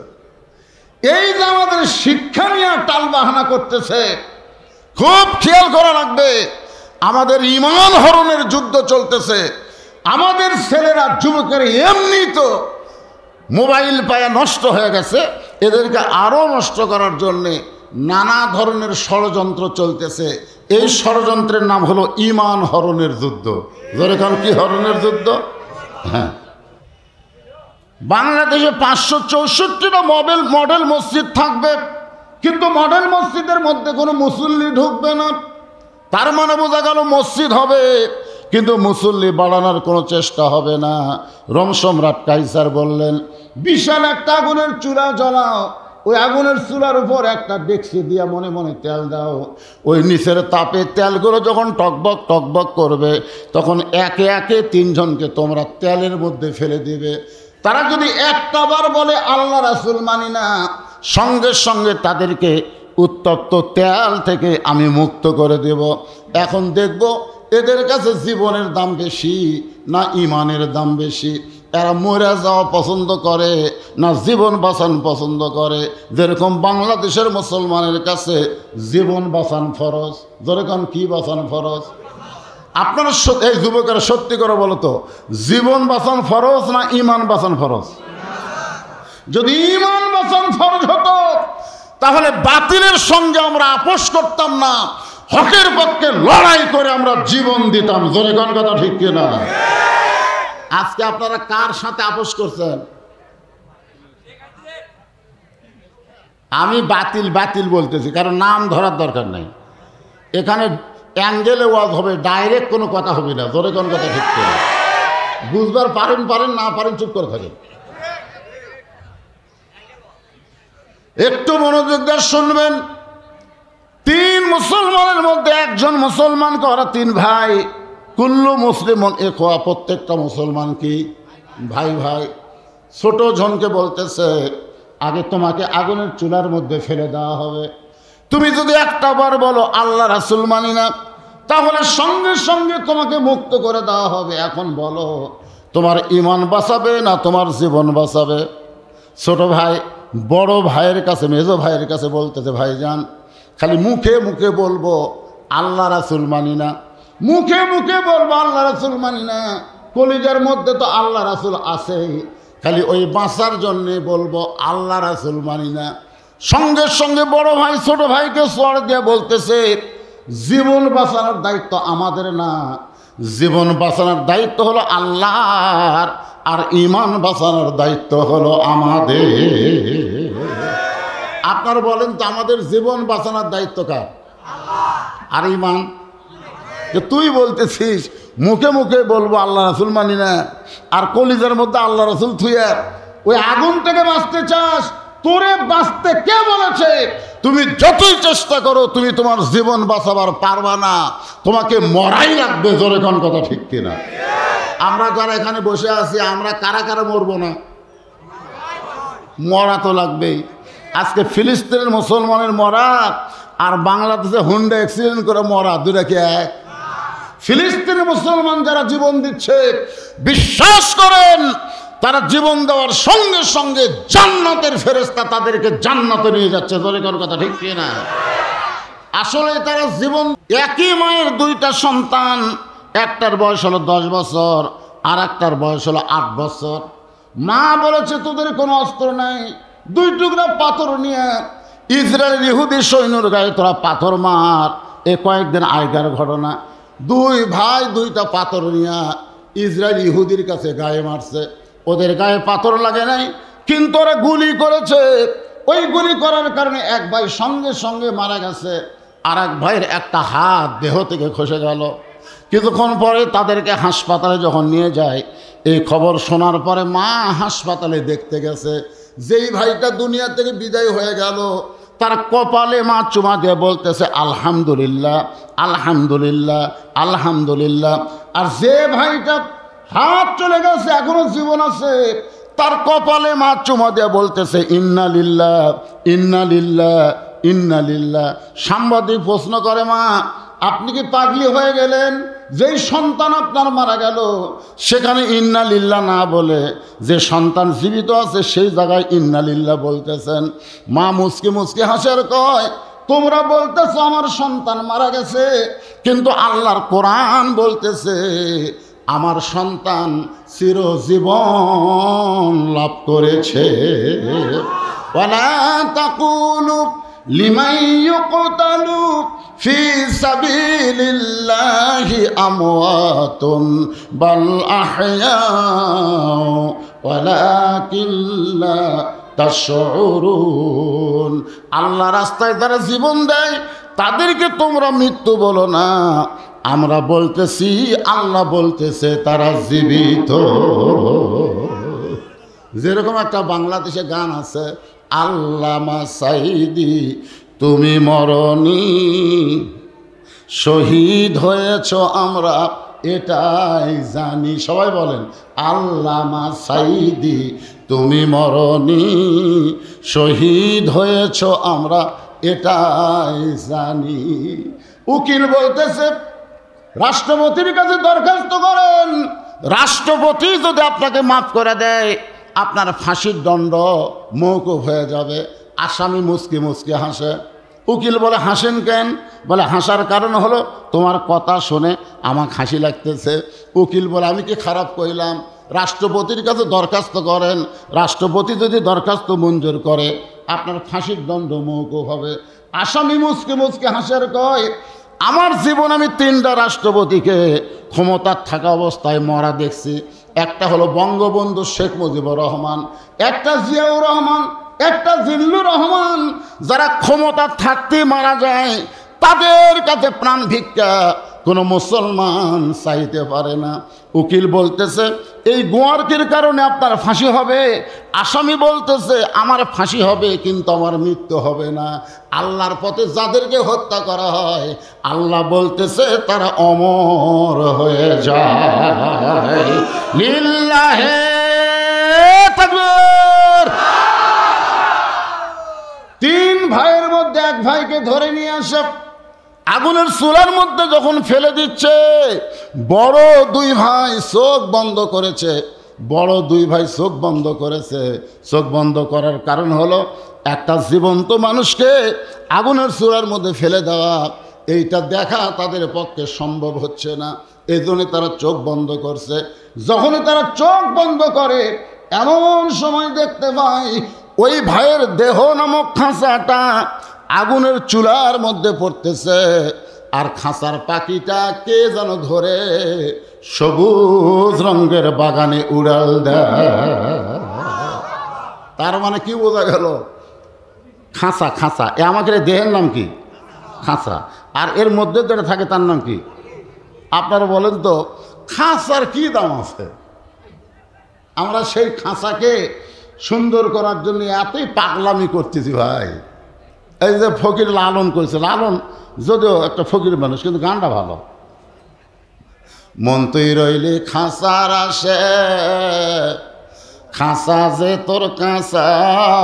এই যে আমাদের শিক্ষা নিয়ে টালবাহানা করতেছে, খুব খেয়াল করা লাগবে। আমাদের ঈমান হরণের যুদ্ধ চলতেছে। আমাদের ছেলেরা যুবকের এমনি তো মোবাইল পায়া নষ্ট হয়ে গেছে, এদেরকে আরও নষ্ট করার জন্যে নানা ধরনের ষড়যন্ত্র চলতেছে। এই ষড়যন্ত্রের নাম হলো ঈমান হরণের যুদ্ধ। যেরকম কি হরণের যুদ্ধ? হ্যাঁ, বাংলাদেশে 564টা মডেল মসজিদ থাকবে, কিন্তু মডেল মসজিদের মধ্যে কোনো মুসল্লি ঢুকবে না। তার মানে বোঝা গেল মসজিদ হবে, কিন্তু মুসল্লি বাড়ানোর কোনো চেষ্টা হবে না। রোম সম্রাট কাইসার বললেন, বিশাল একটা আগুনের চূড়া জ্বলাও, ওই আগুনের চূড়ার উপর একটা ডেকচি দিয়া মনে মনে তেল দাও। ওই নিচের তাপে তেলগুলো যখন টকবক টকবক করবে, তখন একে একে 3 জনকে তোমরা তেলের মধ্যে ফেলে দিবে। তারা যদি একটাবার বলে আল্লাহ রাসূল মানি না, সঙ্গে সঙ্গে তাদেরকে উত্তপ্ত তেল থেকে আমি মুক্ত করে দেব। এখন দেখব এদের কাছে জীবনের দাম বেশি না ঈমানের দাম বেশি। এরা মরে যাওয়া পছন্দ করে না জীবন বাঁচান পছন্দ করে। যেরকম বাংলাদেশের মুসলমানের কাছে জীবন বাঁচান ফরজ। যেরকম কি বাঁচান ফরজ? আপনারা এই যুবকেরা সত্যি করে বলো তো, জীবন বাঁচান ফরজ না ঈমান বাঁচান ফরজ? যদি ঈমান বাঁচান ফরজ হতো, তাহলে বাতিলের সঙ্গে আমরা আপোষ করতাম না, হকের পক্ষে লড়াই করে আমরা জীবন দিতাম। জোরে কোন কথা ঠিক কিনা? আজকে আপনারা কার সাথে আপোষ করছেন? আমি বাতিল বলতেছি, কারণ নাম ধরার দরকার নাই। এখানে অ্যাঙ্গেলে ওয়াজ হবে, ডাইরেক্ট কোনো কথা হবে না। জোরে কোন কথা ঠিক কিনা? বুঝবার পারেন না পারেন চুপ করে থাকেন। একটু মনোযোগ দিয়ে শুনবেন। 3 মুসলমানের মধ্যে একজন মুসলমানকে ওরা 3 ভাই। কুল্লু মুসলিমন এখোয়া, প্রত্যেকটা মুসলমান কি ভাই ভাই। ছোট জনকে বলতেছে, আগে তোমাকে আগুনের চুলার মধ্যে ফেলে দেওয়া হবে। তুমি যদি একটাবার বলো আল্লাহ রাসূল মানি না, তাহলে সঙ্গে সঙ্গে তোমাকে মুক্ত করে দেওয়া হবে। এখন বলো তোমার ঈমান বাঁচাবে না তোমার জীবন বাঁচাবে? ছোট ভাই বড় ভাইয়ের কাছে, মেজো ভাইয়ের কাছে বলতেছে, ভাইজান খালি মুখে মুখে বলবো আল্লাহ রাসূল মানি না, মুখে মুখে বলবো আল্লাহ রাসূল মানি না, কলিজার মধ্যে তো আল্লাহ রাসূল আছেই, খালি ওই বাঁচার জন্যে বলবো আল্লাহ রাসূল মানি না। সঙ্গে সঙ্গে বড় ভাই ছোট ভাইকে সর দিয়ে বলতেছে, জীবন বাঁচানোর দায়িত্ব আমাদের না, জীবন বাঁচানোর দায়িত্ব হলো আল্লাহর, আর ঈমান বাঁচানোর দায়িত্ব হলো আমাদের। আপনারা বলেন তো, আমাদের জীবন বাঁচানোর দায়িত্ব কার? আর ঈমান? যে তুই বলতেছিস মুখে মুখে বলবো আল্লাহ রাসূল মানি না, আর কলিজার মধ্যে আল্লাহ রাসূল থুয়ে ওই আগুন থেকে বাঁচতে চাস? তোরে বাঁচতে কে বলেছে? তুমি যতই চেষ্টা করো তুমি তোমার জীবন বাঁচাবার পারবা না, তোমাকে মরাই লাগবে। জোরে কোন কথা ঠিক কিনা? আমরা যারা এখানে বসে আছি, আমরা কারা কারা মরবো না? মরা তো লাগবেই। আজকে ফিলিস্তিনের মুসলমানের মরা আর বাংলাদেশে হুন্ডা অ্যাক্সিডেন্ট করে মরা, দুটা কি এক? ফিলিস্তিনি মুসলমান যারা জীবন দিচ্ছে, বিশ্বাস করেন তারা জীবন দেওয়ার সঙ্গে সঙ্গে জান্নাতের ফেরেশতা তাদেরকে জান্নাতে নিয়ে যাচ্ছে। জোরে কোন কথা ঠিক কিনা? আসলে তারা জীবন, একই মায়ের 2টা সন্তান, একটার বয়স হলো 10 বছর আর একটার বয়স হলো 8 বছর। মা বলেছে তোদের কোনো অস্ত্র নাই, 2 টুকরা পাথর নিয়ে ইসরায়েলের ইহুদি সৈন্যর গায়ে তোরা পাথর মার। এ কয়েকদিন আগের ঘটনা, 2 ভাই 2টা পাথর নিয়ে ইসরায়েল ইহুদির কাছে গায়ে মারছে। ওদের গায়ে পাথর লাগে নাই, কিন্তু ওরা গুলি করেছে। ওই গুলি করার কারণে এক ভাই সঙ্গে সঙ্গে মারা গেছে, আর এক ভাইয়ের একটা হাত দেহ থেকে খসে গেল। কিছুক্ষণ পরে তাদেরকে হাসপাতালে যখন নিয়ে যায়, এই খবর শোনার পরে মা হাসপাতালে দেখতে গেছে। যেই ভাইটা দুনিয়া থেকে বিদায় হয়ে গেল, তার কপালে মা চুমা দিয়ে বলতেছে আলহামদুলিল্লাহ আলহামদুলিল্লাহ আলহামদুলিল্লাহ। আর যে ভাইটা হাত চলে গেছে এখনো জীবন আছে, তার কপালে মা চুমা দিয়ে বলতেছে ইন্না লিল্লাহ ইন্না লিল্লাহ ইন্না লিল্লাহ। সাংবাদিক প্রশ্ন করে, মা আপনি কি পাগলি হয়ে গেলেন? যেই সন্তান আপনার মারা গেল সেখানে ইন্না লিল্লাহ না বলে যে সন্তান জীবিত আছে সেই জায়গায় ইন্না লিল্লাহ বলতেছেন। মা মুচকি মুচকি হাসের কয়, তোমরা বলতেছো আমার সন্তান মারা গেছে, কিন্তু আল্লাহর কোরআন বলতেছে আমার সন্তান চিরজীবন লাভ করেছে। ওয়ালা তাকুলু লিমান ইউকতালু ফি সাবিলিল্লাহি আমওয়াতুন বাল আহইয়াউ ওয়ালাকিন লা তাশউরুন। আল্লাহ রাস্তায় যারা জীবন দেয় তাদেরকে তোমরা মৃত্যু বলো না, আমরা বলতেছি আল্লাহ বলতেছে তারা জীবিত। যেরকম একটা বাংলাদেশে গান আছে, আল্লামা সাইদি তুমি মরনি, শহীদ হয়েছ আমরা এটাই জানি। সবাই বলেন, আল্লামা সাইদি তুমি মরনি, শহীদ হয়েছ আমরা এটাই জানি। উকিল বলতেছে রাষ্ট্রপতির কাছে দরখাস্ত করেন, রাষ্ট্রপতি যদি আপনাকে মাফ করে দেয় আপনার ফাঁসির দণ্ড মওকুফ হয়ে যাবে। আসামি মুচকি মুচকি হাসে। উকিল বলে, হাসেন কেন? বলে, হাসার কারণ হলো তোমার কথা শুনে আমার হাসি লাগতেছে। উকিল বলে, আমি কি খারাপ কইলাম? রাষ্ট্রপতির কাছে দরখাস্ত করেন, রাষ্ট্রপতি যদি দরখাস্ত মঞ্জুর করে আপনার ফাঁসির দণ্ড মওকুফ হবে। আসামি মুচকি মুচকি হাসের কয়, আমার জীবন আমি 3টা রাষ্ট্রপতিকে ক্ষমতার থাকা অবস্থায় মরা দেখছি। একটা হলো বঙ্গবন্ধু শেখ মুজিবুর রহমান, একটা জিয়াউর রহমান, একটা জিল্লুর রহমান। যারা ক্ষমতা থাকতে মারা যায় তাদের কাছে প্রাণ ভিক্ষা কোনো মুসলমান চাইতে পারে না। উকিল বলতেছে এই গোয়ার্কির কারণে আপনার ফাঁসি হবে। আসামি বলতেছে আমার ফাঁসি হবে কিন্তু আমার মৃত্যু হবে না। আল্লাহর পথে যাদেরকে হত্যা করা হয় আল্লাহ বলতেছে তারা অমর হয়ে যায়। লিল্লাহে তাকবীর। 3 ভাইয়ের মধ্যে এক ভাইকে ধরে নিয়ে আসে আগুনের চুলার মধ্যে যখন ফেলে দিচ্ছে, বড় 2 ভাই চোখ বন্ধ করেছে। বড় 2 ভাই চোখ বন্ধ করেছে। চোখ বন্ধ করার কারণ হলো একটা জীবন্ত মানুষকে আগুনের চুলার মধ্যে ফেলে দেওয়া, এইটা দেখা তাদের পক্ষে সম্ভব হচ্ছে না। এই জন্য তারা চোখ বন্ধ করছে। যখনই তারা চোখ বন্ধ করে এমন সময় দেখতে পায় ওই ভাইয়ের দেহ নামক খাঁচাটা আগুনের চুলার মধ্যে পড়তেছে, আর খাঁচার পাখিটা কে যেন ধরে সবুজ রঙের বাগানে উড়াল দেয়। তার মানে কি বোঝা গেল? খাঁচা। খাঁচা এ আমাকে দেহের নাম কি? খাঁচা। আর এর মধ্যে যেটা থাকে তার নাম কি? আপনারা বলেন তো, খাঁচার কি দাম আছে? আমরা সেই খাঁচাকে সুন্দর করার জন্য এতই পাগলামি করতেছি ভাই। এই যে ফকির লালন করেছে, লালন যদিও একটা ফকির মানুষ কিন্তু গানটা ভালো। মন তুই রইলি খাঁচার আসে, খাঁচা যে তোর কাঁচা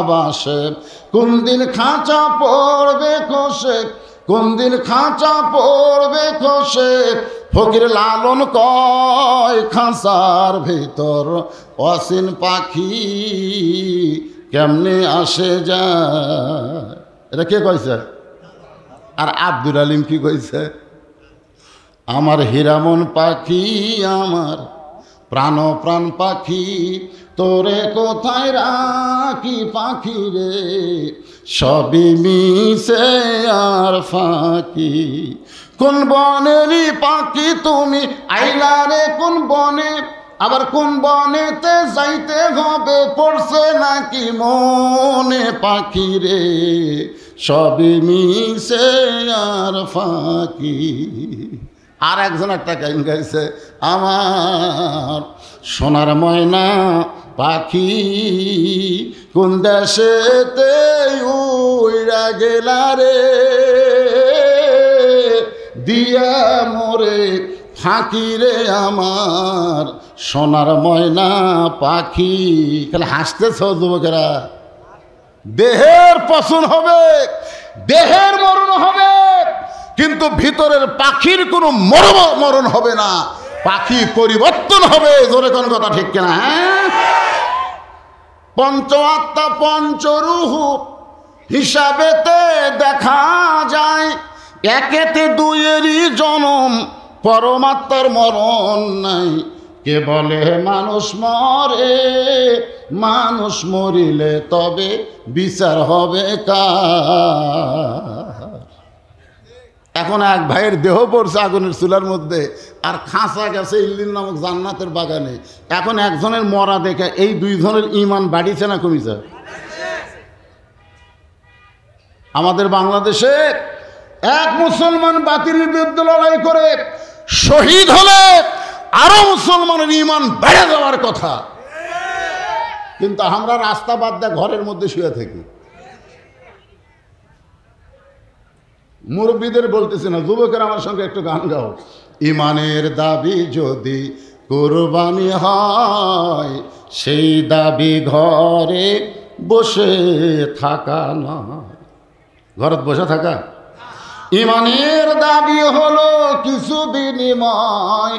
বাসে, কোন দিন খাঁচা পড়বে খসে, কোন দিন খাঁচা পড়বে খসে। ফকির লালন কয় খাঁচার ভিতর অসীন পাখি কেমনে আসে যায়। এটা কে কইছে? আর আব্দুল আলিম কি কইছে? আমার হীরামন পাখি, আমার প্রাণ প্রাণ পাখি, তোরে কোথায় রাখি পাখি রে, সবই মিশে আর ফাঁকি। কোন বনেরই পাখি তুমি আইলা রে কোন বনে, আবার কোন বনেতে যাইতে হবে পড়ছে নাকি মনে পাখি রে, সবই মিশে আর ফাঁকি। আর একজন একটা গান গাইছে, আমার সোনার ময়না পাখি কোন দেশেতে উইরা গেলা রে, দিয়া মোরে ফাঁকি রে আমার সোনার ময়না পাখি। খালি হাসতেছ যুবকেরা, দেহের পছন্দ হবে দেহের মরণ হবে, কিন্তু ভিতরের পাখির কোনো মরণ হবে না, পাখি পরিবর্তন হবে। জোরে কোন কথা ঠিক কিনা? হ্যাঁ, পঞ্চ আত্মা পঞ্চরূহ হিসাবেতে দেখা যায়, একেতে দুইয়েরই জনম, পরমাত্মার মরণ নাই। কে বলে মানুষ মরে, মানুষ মরিলে তবে বিচার হবে কার? এখন এক ভাইয়ের দেহ পড়ছে আগুনের চুলার মধ্যে, আর খাঁচা গেছে ইল্লিন নামক জান্নাতের বাগানে। এখন একজনের মরা দেখে এই দুইজনের ঈমান বাড়িছে না কমিছে? আমাদের বাংলাদেশে এক মুসলমান বাতিলের বিরুদ্ধে লড়াই করে শহীদ হলে আরো মুসলমানের ঈমান বেড়ে যাওয়ার কথা, কিন্তু আমরা রাস্তা বাদ দিয়ে ঘরের মধ্যে শুয়ে থাকি। মুরব্বীদের বলতেছি না, যুবকের আমার সঙ্গে একটু গান গাও। ঈমানের দাবি যদি কুরবানি হয়, সেই দাবি ঘরে বসে থাকা নয়। ঘরে বসে থাকা। ঈমানের দাবি হলো কিছু বিনিময়,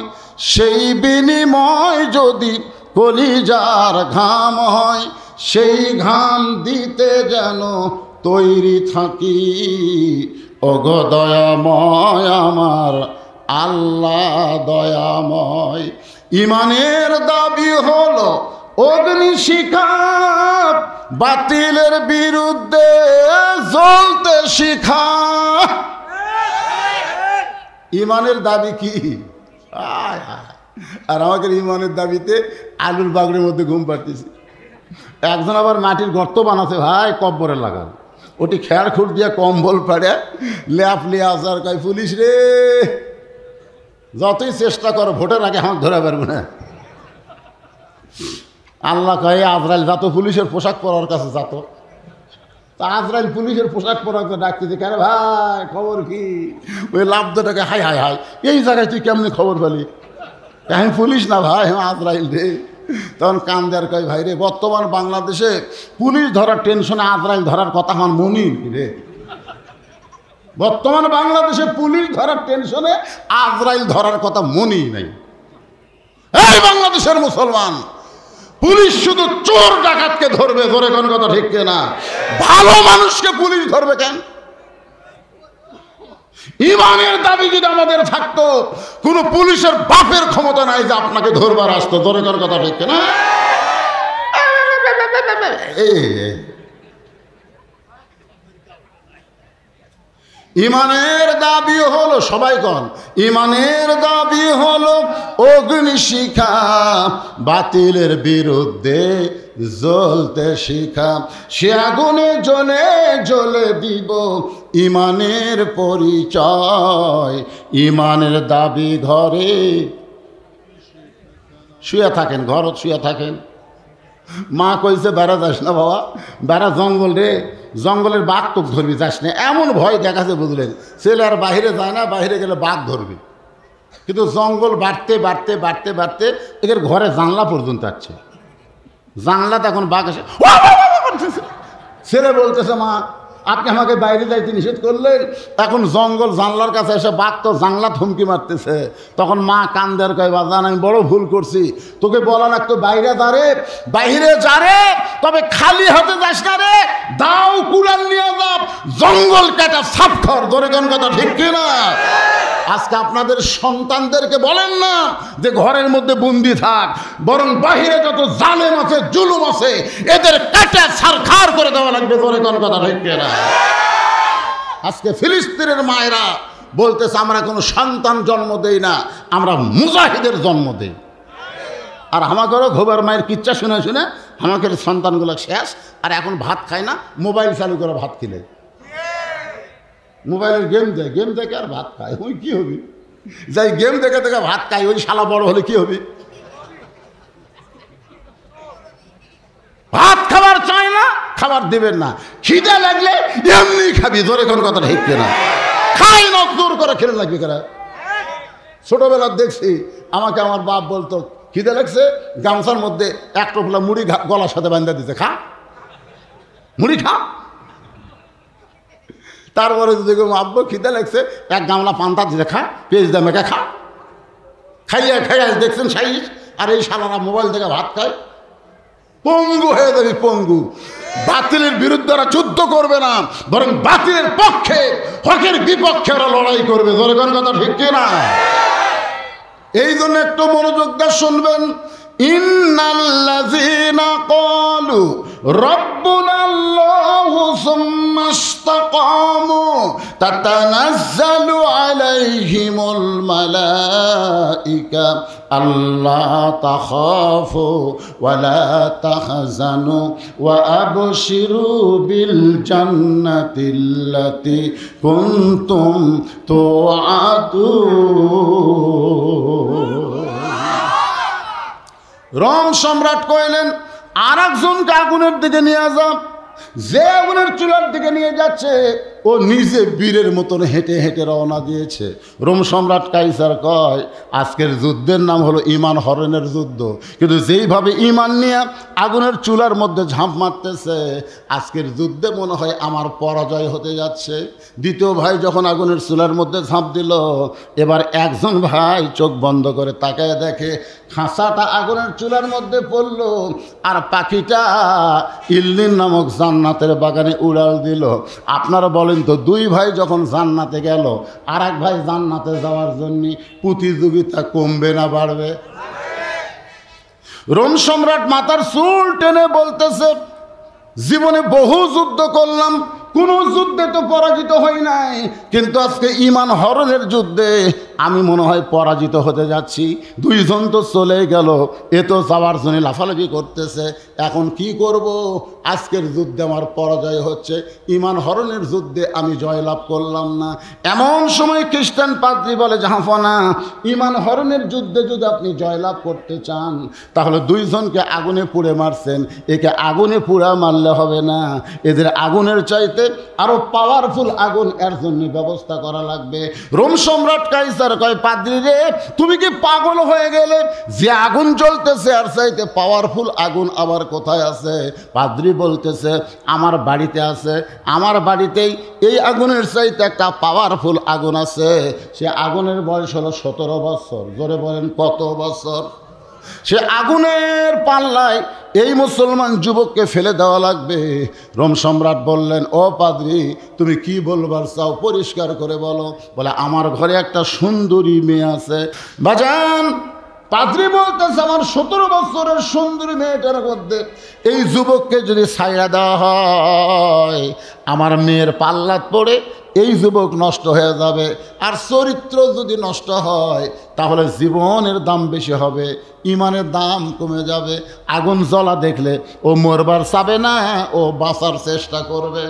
সেই বিনিময় যদি কলিজার ঘাম হয়, সেই ঘাম দিতে যেন তৈরি থাকি। ওগো দয়াময় আমার আল্লাহ দয়াময়। ঈমানের দাবি হলো অগ্নিশিখা, বাতিলের বিরুদ্ধে জ্বলতে শিখা। ঈমানের দাবি কি? আর আমাকে ঈমানের দাবিতে আলুর বাগড়ের মধ্যে ঘুম পাড়তেছি। একজন আবার মাটির গর্ত বানাচ্ছে ভাই, কব্বরে লাগাল, ওটি খেয়ার খুঁট দিয়ে কম্বল পাড়ে ল্যাপ লিয়ে আসার কয়, পুলিশ রে যতই চেষ্টা করো ভোটের আগে আমাকে ধরে পারবো না। আল্লাহ কয়ে আজরাইল যাত পুলিশের পোশাক পরার কাছে যাত। তা আজরাইল পুলিশের পোশাক পরার ডাকতেছে, কেন ভাই খবর কি? ওই লাভটাকে হাই হাই হাই, এই জায়গায় তুই কেমনি খবর পেলি? আমি পুলিশ না ভাই, আমি আজরাইল রে। তখন কান দেয়ার কয়, ভাই রে বর্তমান বাংলাদেশে পুলিশ ধরার টেনশনে আজরাইল ধরার কথা আমার মনি রে। বর্তমান বাংলাদেশে পুলিশ ধরার টেনশনে আজরাইল ধরার কথা মনি নাই। এই বাংলাদেশের মুসলমান, পুলিশ শুধু চোর ডাকাতকে ধরবে, ধরে কোন কথা ঠিক না? ভালো মানুষকে পুলিশ ধরবে কেন? ঈমানের দাবি যদি আমাদের থাকতো, কোন পুলিশের বাপের ক্ষমতা নাই যে আপনাকে ধরবার আসতো, ধরে কোন কথা ঠিক না? ঈমানের দাবি হলো, সবাই কন, ঈমানের দাবি হলো অগ্নিশিখা, বাতিলের বিরুদ্ধে জ্বলতে শিখা। সে আগুনে জ্বলে জ্বলে দিব ঈমানের পরিচয়। ঈমানের দাবি ঘরে শুয়ে থাকেন, ঘরত শুয়ে থাকেন। মা কইছে বেড়া যাস না বাবা, বেড়া জঙ্গল রে, জঙ্গলের বাঘ তোক ধরবি, যাস না। এমন ভয় দেখাছে বুঝলেন, ছেলে আর বাহিরে যায় না, বাহিরে গেলে বাঘ ধরবি। কিন্তু জঙ্গল বাড়তে বাড়তে বাড়তে বাড়তে এদের ঘরে জানলা পর্যন্ত আসছে। জানলাতে এখন বাঘ এসে ছেলে বলতেছে, মা আপনি আমাকে বাইরে যাইতে নিষেধ করলেন, এখন জঙ্গল জানলার কাছে এসে বাঘ তো জানলা থমকি মারতেছে। তখন মা কান্দের কয়, বাজান আমি বড় ভুল করছি, তোকে বলা লাগতো বাইরে দাঁড়ে, বাইরে যারে, তবে খালি হাতে যাস না রে, দাও কুড়াল নিয়ে যা, জঙ্গল কাটা সাফ কর। ধরে কোন কথা ঠিক কিনা? আজকে আপনাদের সন্তানদেরকে বলেন না যে ঘরের মধ্যে বন্দি থাক, বরং বাহিরে যত জালেম আছে, জুলুম আছে, এদের কাটা ছারখার করে দেওয়া লাগবে। ধরে কোন কথা ঠিক কিনা? আজকে ফিলিস্তিনের মায়েরা বলতেছে, আমরা কোনো সন্তান জন্ম দেই না, আমরা মুজাহিদের জন্ম দেই। আর আমাকেও ঘোবার মায়ের কিচ্ছা শুনে শুনে আমাকে সন্তানগুলো শেষ। আর এখন ভাত খায় না, মোবাইল চালু করে ভাত খেলে, মোবাইলের গেম দেয়, গেম দেখে আর ভাত খায়। ওই কি হবি? যাই গেম দেখে দেখে ভাত খায়, ওই শালা বড় হলে কি হবি? ভাত খাবার চায় না, খাবার দিবেন না, খিদে লাগলে এমনি খাবি। ধরে কোন কথা ঠিক না? খাই না, জোর করে খেলে লাগবে কারা? ছোটবেলা দেখছি আমাকে আমার বাপ বলতো, খিদে লাগছে, গামছার মধ্যে এক টোপলা মুড়ি গলার সাথে বান্ধা দিতে, খা মুড়ি খা। তারপরে যদি আব্বু খিদে লাগছে এক গামলা পান্তা দিতে খা, পেঁয়াজ দিয়ে মেখে খা। খাইয়া দেখছেন সাইজ। আর এই শালারা মোবাইল থেকে ভাত খায়, পঙ্গু হয়ে যাবে পঙ্গু। বাতিলের বিরুদ্ধে ওরা যুদ্ধ করবে না, বরং বাতিলের পক্ষে, হকের বিপক্ষে ওরা লড়াই করবে। ধরে কোন কথা ঠিক কিনা? এই জন্য একটু মনোযোগ দিয়ে শুনবেন। ইন্নাল্লাযীনা ক্বালু রাব্বুনাল্লাহু সুম্মা ইসতাকামু তাতানাজ্জালু আলাইহিমুল মালাইকা আল্লা তাখাফু ওয়া লা তাহজানু ওয়া আবশিরু বিল জান্নাতিল্লাতী কুনতুম তুআদুন। রোম সম্রাট কইলেন আর একজনকে আগুনের দিকে নিয়ে যাও। যে আগুনের চুলার দিকে নিয়ে যাচ্ছে ও নিজে বীরের মতন হেঁটে হেঁটে রওনা দিয়েছে। রোম সম্রাট কাইসার কয় আজকের যুদ্ধের নাম হলো ঈমান হরণের যুদ্ধ, কিন্তু যেইভাবে ঈমান নিয়ে আগুনের চুলার মধ্যে ঝাঁপ মারতেছে আজকের যুদ্ধে মনে হয় আমার পরাজয় হতে যাচ্ছে। দ্বিতীয় ভাই যখন আগুনের চুলার মধ্যে ঝাঁপ দিল, এবার একজন ভাই চোখ বন্ধ করে তাকায় দেখে খাঁচাটা আগুনের চুলার মধ্যে পড়ল, আর পাখিটা ইল্লিন নামক জান্নাতের বাগানে উড়াল দিল। আপনারা বলেন তো, দুই ভাই যখন জান্নাতে গেল, আর এক ভাই জান্নাতে যাওয়ার জন্য প্রতিযোগিতা কমবে না বাড়বে? রোম সম্রাট মাথার চুল টেনে বলতেছে জীবনে বহু যুদ্ধ করলাম, কোনো যুদ্ধে তো পরাজিত হই নাই, কিন্তু আজকে ঈমান হরণের যুদ্ধে আমি মনে হয় পরাজিত হতে যাচ্ছি। দুইজন তো চলে গেল, এ তো যাওয়ার জন্য লাফালাফি করতেছে। এখন কি করব? আজকের যুদ্ধে আমার পরাজয় হচ্ছে, ঈমান হরণের যুদ্ধে আমি জয়লাভ করলাম না। এমন সময় খ্রিস্টান পাদ্রী বলে জাহাফনা, ঈমান হরণের যুদ্ধে যদি আপনি জয়লাভ করতে চান তাহলে দুইজনকে আগুনে পুড়ে মারছেন, একে আগুনে পুড়া মারলে হবে না, এদের আগুনের চাইতে আরো পাওয়ারফুল আগুন এর জন্য ব্যবস্থা করা লাগবে। রোম সম্রাট কাইসার কয় পাদ্রী রে, তুমি কি পাগল হয়ে গেলে? যে আগুন জ্বলতেছে আর চাইতে পাওয়ারফুল আগুন আবার কোথায় আছে? পাদ্রী বলতেছে আমার বাড়িতে আছে, আমার বাড়িতেই এই আগুনের চাইতে একটা পাওয়ারফুল আগুন আছে। সে আগুনের বয়স হলো 17 বছর। জোরে বলেন কত বছর? সে আগুনের পাল্লায় এই মুসলমান যুবককে ফেলে দেওয়া লাগবে। রোম সম্রাট বললেন ও পাদ্রী, তুমি কি বলবার চাও পরিষ্কার করে বলো। বলে আমার ঘরে একটা সুন্দরী মেয়ে আছে। বাজান, পাদ্রী বলতেছে আমার 17 বছরের সুন্দরী মেয়েটার মধ্যে এই যুবককে যদি ছাইড়া দেওয়া হয়, আমার মেয়ের পাল্লাত পড়ে এই যুবক নষ্ট হয়ে যাবে। আর চরিত্র যদি নষ্ট হয় তাহলে জীবনের দাম বেশি হবে, ইমানের দাম কমে যাবে। আগুন জ্বলা দেখলে ও মরবার চাবে না, ও বাঁচার চেষ্টা করবে।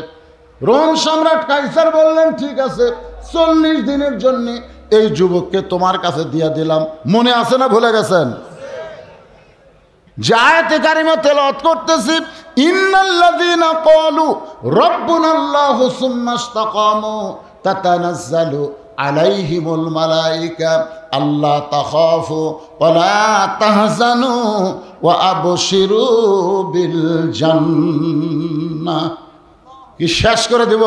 রোম সম্রাট কাইসার বললেন ঠিক আছে, 40 দিনের জন্য এই যুবককে তোমার কাছে দিয়ে দিলাম। মনে আছে না ভুলে গেছেন? আয়াতে কারিমা তেলাওয়াত করতেছি, ইন্নাল্লাযীনা ক্বালু রাব্বুনাল্লাহু সুম্মা ইসতাকামু তাতানাজ্জালু আলাইহিমুল মালাইকা আল্লা তাখাফু ওয়া লা তাহজানু ওয়া আবশিরু বিল জান্নাহ। কি শেষ করে দেব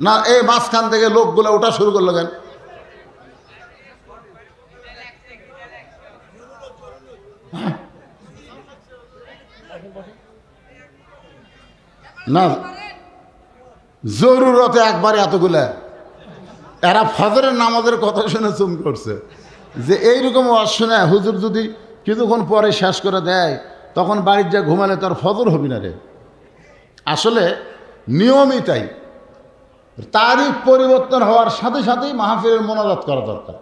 না? এই মাঝখান থেকে লোকগুলো ওঠা শুরু করলো কেন? না, জরুরতে একবারে এতগুলা। এরা ফজরের নামাজের কথা শুনে চুম করছে যে এইরকম ওয়াজ শুনে হুজুর যদি কিছুক্ষণ পরে শেষ করে দেয় তখন বাড়ির যা ঘুমালে তার ফজর হবি না রে। আসলে নিয়মই তাই, তারিখ পরিবর্তন হওয়ার সাথে সাথেই মাহফিলের মোনাজাত করা দরকার,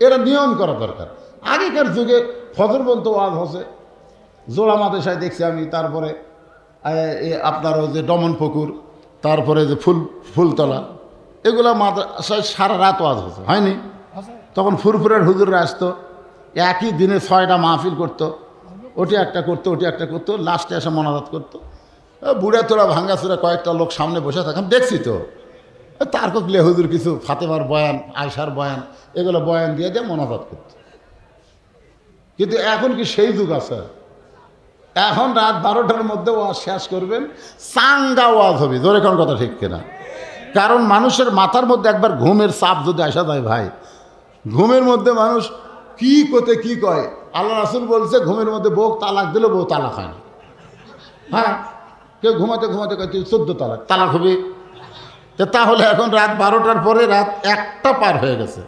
এরা নিয়ম করা দরকার। আগেকার যুগে ফজর বলতে ওয়াজ হচ্ছে জোড়া মাদেশায় দেখছি আমি, তারপরে আপনার ওই যে দমন পুকুর, তারপরে যে ফুলতলা, এগুলো মাদ্রাসায় সারা রাত ওয়াজ হচ্ছে, হয়নি? তখন ফুরফুরের হুজুররা আসতো, একই দিনে 6টা মাহফিল করতো, ওটি একটা করতো, ওটি একটা করতো, লাস্টে এসে মোনাজাত করতো। বুড়া তোরা ভাঙ্গাচুরা কয়েকটা লোক সামনে বসে থাকাম দেখছি তো, তার কলে হুজুর কিছু ফাতেমার বয়ান, আয়সার বয়ান, এগুলো বয়ান দিয়ে দিয়ে মোনাজাত করত। কিন্তু এখন কি সেই যুগ আছে? এখন রাত 12টার মধ্যে ওয়াজ শেষ করবেন, চাঙ্গা ওয়াজ হবে। জোরে কোন কথা ঠিক কিনা? কারণ মানুষের মাথার মধ্যে একবার ঘুমের চাপ যদি আসা যায় ভাই, ঘুমের মধ্যে মানুষ কি করতে কি কয়। আল্লাহ রাসূল বলছে ঘুমের মধ্যে বউ তালাক দিলে বউ তালাক হয় না। হ্যাঁ, কেউ ঘুমাতে ঘুমাতে কয় তুই 14 তালাক, তালাক হবে। তো তাহলে এখন রাত 12টার পরে রাত 1টা পার হয়ে গেছে,